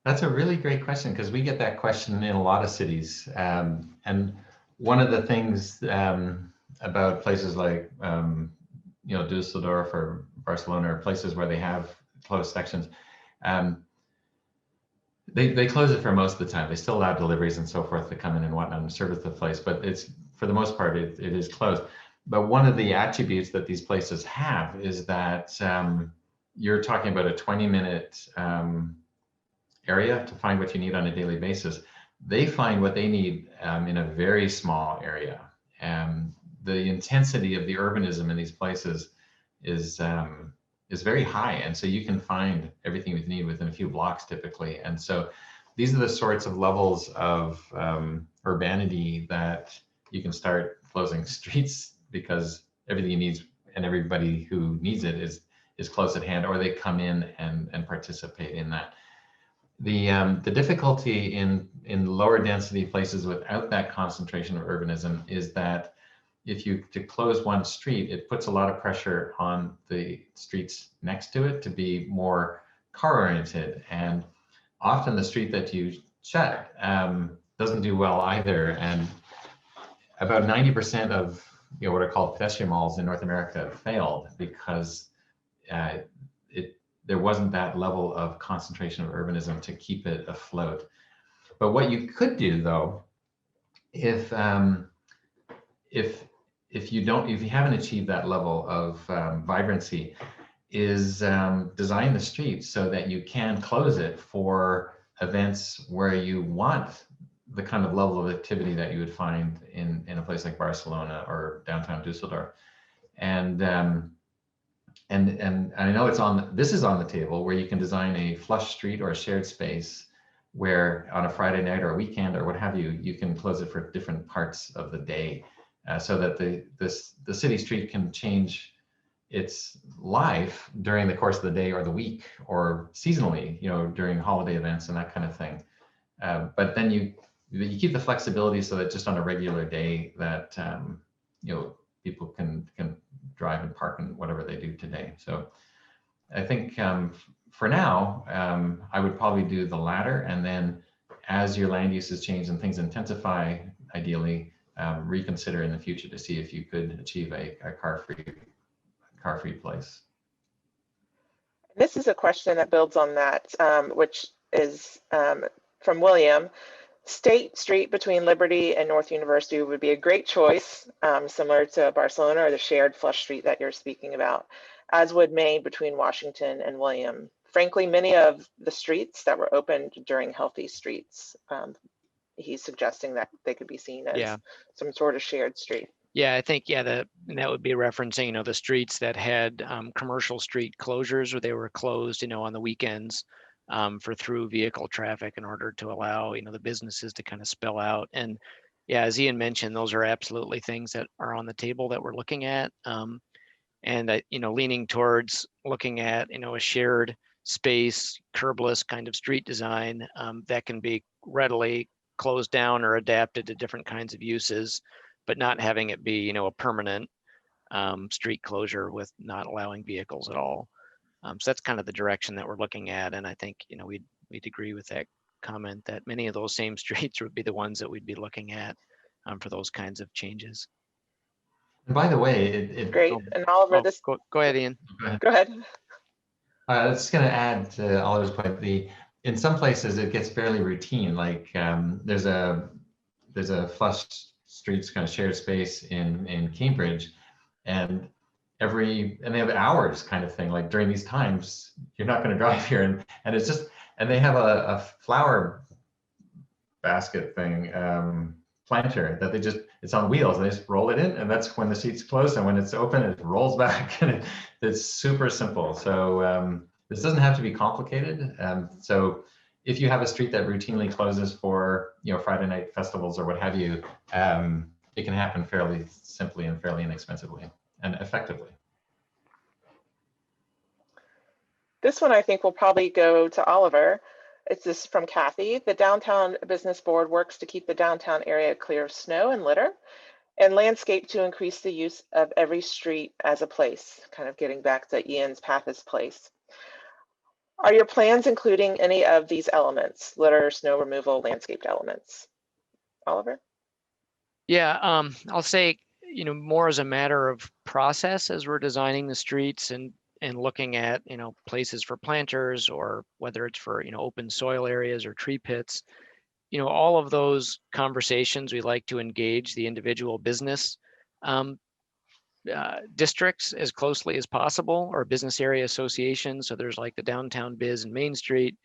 That's a really great question, because we get that question in a lot of cities. And one of the things about places like Dusseldorf or Barcelona, or places where they have closed sections, they close it for most of the time. They still allow deliveries and so forth to come in and whatnot and service the place, but it's, for the most part, it is closed. But one of the attributes that these places have is that you're talking about a 20-minute area to find what you need on a daily basis. They find what they need in a very small area. The intensity of the urbanism in these places is very high, and so you can find everything you need within a few blocks typically. And so these are the sorts of levels of urbanity that you can start closing streets, because everything needs and everybody who needs it is close at hand, or they come in and participate in that. The difficulty in lower density places without that concentration of urbanism is that if you to close one street, it puts a lot of pressure on the streets next to it to be more car oriented, and often the street that you shut doesn't do well either. And about 90% of what are called pedestrian malls in North America failed because there wasn't that level of concentration of urbanism to keep it afloat. But what you could do, though, if you haven't achieved that level of vibrancy, is design the street so that you can close it for events where you want the kind of level of activity that you would find in a place like Barcelona or downtown Dusseldorf. And I know this is on the table, where you can design a flush street or a shared space where on a Friday night or a weekend or what have you, you can close it for different parts of the day, so that the city street can change its life during the course of the day or the week or seasonally, during holiday events and that kind of thing. But then you keep the flexibility so that just on a regular day that people can drive and park and whatever they do today. So I think for now, I would probably do the latter, and then as your land uses change and things intensify, ideally reconsider in the future to see if you could achieve a car-free place. This is a question that builds on that, which is from William. State Street between Liberty and North University would be a great choice, similar to Barcelona or the shared flush street that you're speaking about, as would Main between Washington and William. Frankly, many of the streets that were opened during healthy streets, he's suggesting that they could be seen as some sort of shared street. Yeah, I think, and that would be referencing, the streets that had commercial street closures where they were closed, on the weekends for through vehicle traffic in order to allow, the businesses to kind of spill out. And yeah, as Ian mentioned, those are absolutely things that are on the table that we're looking at. And, leaning towards looking at, a shared space, curbless kind of street design that can be readily closed down or adapted to different kinds of uses, but not having it be, a permanent street closure with not allowing vehicles at all. So that's kind of the direction that we're looking at. And I think, we'd agree with that comment that many of those same streets would be the ones that we'd be looking at for those kinds of changes. And by the way, great. And Oliver, go ahead, Ian. Go ahead. I was just going to add to Oliver's point. In some places it gets fairly routine. Like there's a flush streets kind of shared space in Cambridge, and they have hours kind of thing. Like during these times, you're not going to drive here, and it's just, and they have a flower basket thing. Planter that it's on wheels, and they just roll it in, and that's when the seat's closed, and when it's open it rolls back, and it's super simple. So this doesn't have to be complicated. So if you have a street that routinely closes for Friday night festivals or what have you, it can happen fairly simply and fairly inexpensively and effectively. This one I think will probably go to Oliver. It's this from Kathy. The Downtown Business Board works to keep the downtown area clear of snow and litter and landscape to increase the use of every street as a place, kind of getting back to Ian's path as place. Are your plans including any of these elements, litter, snow removal, landscaped elements? Oliver? Yeah, I'll say, more as a matter of process as we're designing the streets and looking at, places for planters, or whether it's for, open soil areas or tree pits, all of those conversations, we like to engage the individual business districts as closely as possible, or business area associations. So there's like the Downtown Biz and Main Street,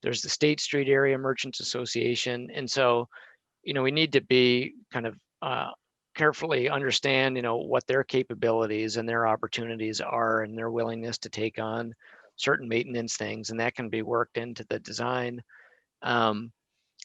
there's the State Street Area Merchants Association. And so, we need to be kind of carefully understand, what their capabilities and their opportunities are, and their willingness to take on certain maintenance things, and that can be worked into the design.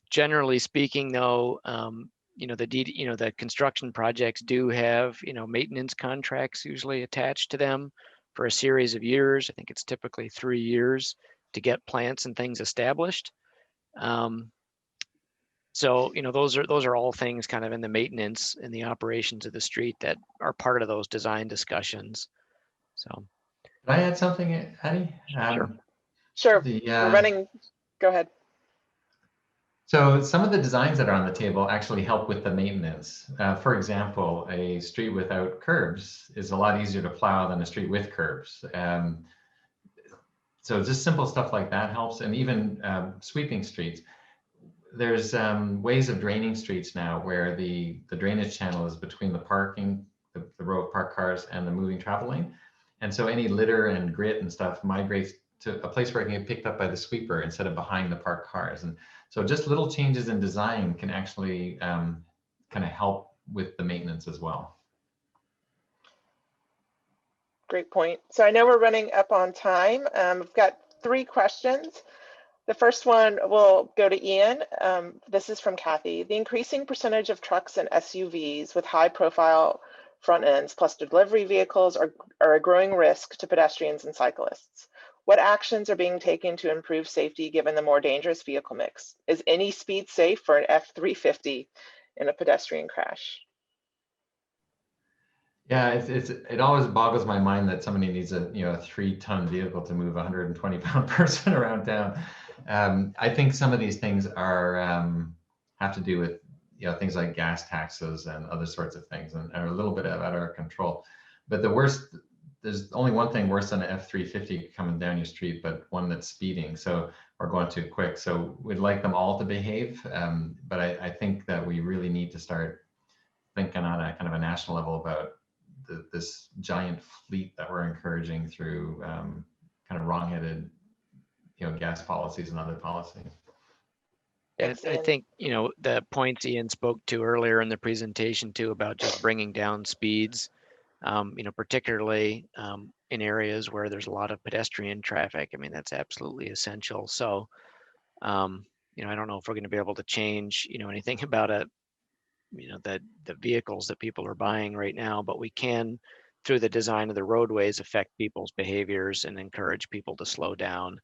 Generally speaking, though, the construction projects do have, maintenance contracts usually attached to them for a series of years. I think it's typically 3 years to get plants and things established. So, those are all things kind of in the maintenance and the operations of the street that are part of those design discussions. So. Can I add something, Addie? Sure. We're running. Go ahead. So some of the designs that are on the table actually help with the maintenance. For example, a street without curbs is a lot easier to plow than a street with curbs. So just simple stuff like that helps, and even sweeping streets. There's ways of draining streets now where the drainage channel is between the parking, the row of parked cars, and the moving travel lane. And so any litter and grit and stuff migrates to a place where it can get picked up by the sweeper instead of behind the parked cars. And so just little changes in design can actually kind of help with the maintenance as well. Great point. So I know we're running up on time. We've got 3 questions. The first one will go to Ian. This is from Kathy. The increasing percentage of trucks and SUVs with high profile front ends, plus delivery vehicles are a growing risk to pedestrians and cyclists. What actions are being taken to improve safety given the more dangerous vehicle mix? Is any speed safe for an F-350 in a pedestrian crash? Yeah, it always boggles my mind that somebody needs a 3-ton vehicle to move a 120-pound person around town. I think some of these things are have to do with things like gas taxes and other sorts of things, and are a little bit out of our control. But there's only one thing worse than an F-350 coming down your street, but one that's speeding, or going too quick. So we'd like them all to behave, but I think that we really need to start thinking on a kind of a national level about this giant fleet that we're encouraging through kind of wrong-headed, gas policies and other policies. I think, the points Ian spoke to earlier in the presentation too about just bringing down speeds, particularly in areas where there's a lot of pedestrian traffic. I mean, that's absolutely essential. So, I don't know if we're going to be able to change, anything about the vehicles that people are buying right now, but we can, through the design of the roadways, affect people's behaviors and encourage people to slow down,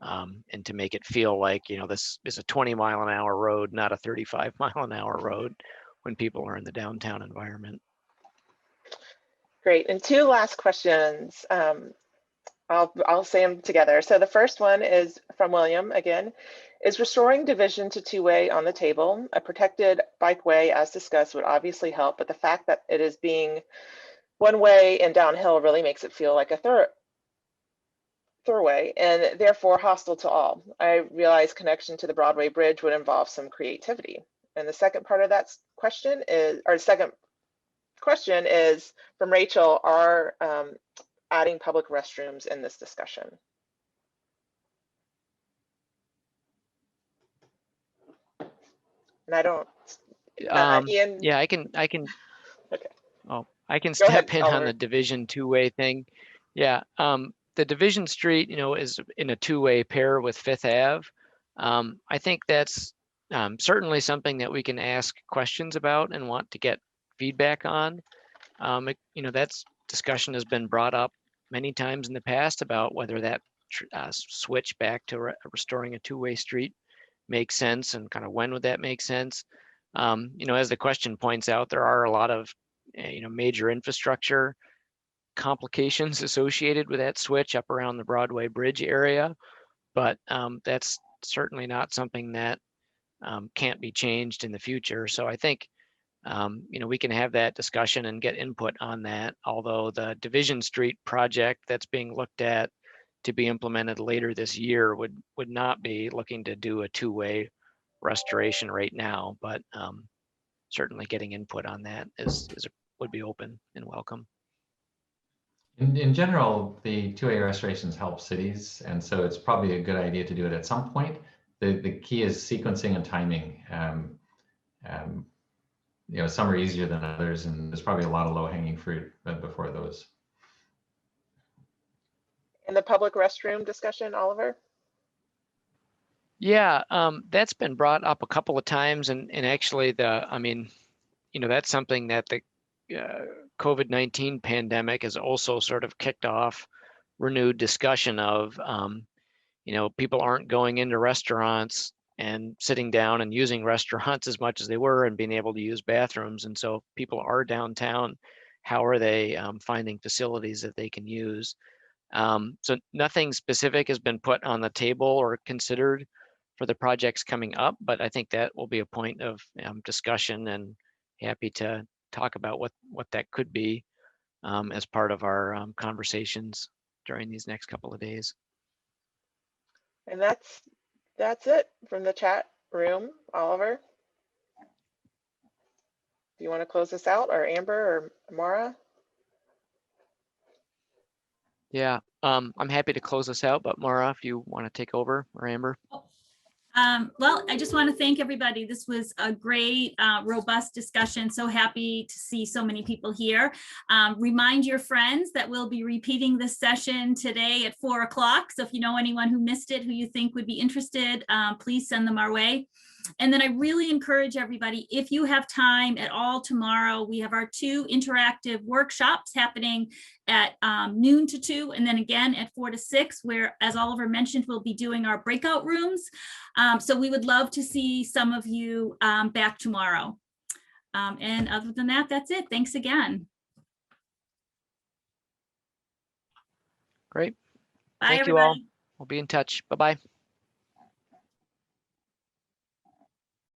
and to make it feel like, this is a 20-mile-an-hour road, not a 35-mile-an-hour road when people are in the downtown environment. Great. And two last questions. I'll say them together. So the first one is from William again. Is restoring division to two-way on the table? A protected bikeway, as discussed, would obviously help, but the fact that it is being one way and downhill really makes it feel like a thoroughway and therefore hostile to all. I realize connection to the Broadway Bridge would involve some creativity. And the second part of that question is, or second question is from Rachel, are adding public restrooms in this discussion? And I don't, Ian. Yeah, I can. Okay. Oh, I can Go step ahead, in Oliver. on the division two-way thing. Yeah, the Division Street, is in a two-way pair with Fifth Ave. I think that's certainly something that we can ask questions about and want to get feedback on. That's discussion has been brought up many times in the past about whether that switch back to restoring a two-way street makes sense, and kind of when would that make sense. As the question points out, there are a lot of major infrastructure complications associated with that switch up around the Broadway Bridge area, but that's certainly not something that can't be changed in the future. So I think we can have that discussion and get input on that, although the Division Street project that's being looked at to be implemented later this year would not be looking to do a two-way restoration right now, but certainly getting input on that would be open and welcome. In general, the two-way restorations help cities, and so it's probably a good idea to do it at some point. The key is sequencing and timing. Some are easier than others, and there's probably a lot of low-hanging fruit before those. In the public restroom discussion, Oliver? Yeah, that's been brought up a couple of times, and actually that's something that the COVID-19 pandemic has also sort of kicked off renewed discussion of. People aren't going into restaurants and sitting down and using restaurants as much as they were and being able to use bathrooms. And so people are downtown. How are they finding facilities that they can use? So nothing specific has been put on the table or considered for the projects coming up, but I think that will be a point of discussion, and happy to talk about what that could be as part of our conversations during these next couple of days. And that's it from the chat room. Oliver, do you want to close this out, or Amber or Mara? Yeah, I'm happy to close this out, but Mara, if you want to take over, or Amber. Well, I just want to thank everybody. This was a great, robust discussion. So happy to see so many people here. Remind your friends that we'll be repeating this session today at 4 o'clock. So if you know anyone who missed it, who you think would be interested, please send them our way. And then I really encourage everybody, if you have time at all tomorrow, we have our 2 interactive workshops happening at noon to 2, and then again at 4 to 6, where, as Oliver mentioned, we'll be doing our breakout rooms. So we would love to see some of you back tomorrow. And other than that, that's it. Thanks again. Great. Bye, Thank you all. everybody. We'll be in touch. Bye-bye.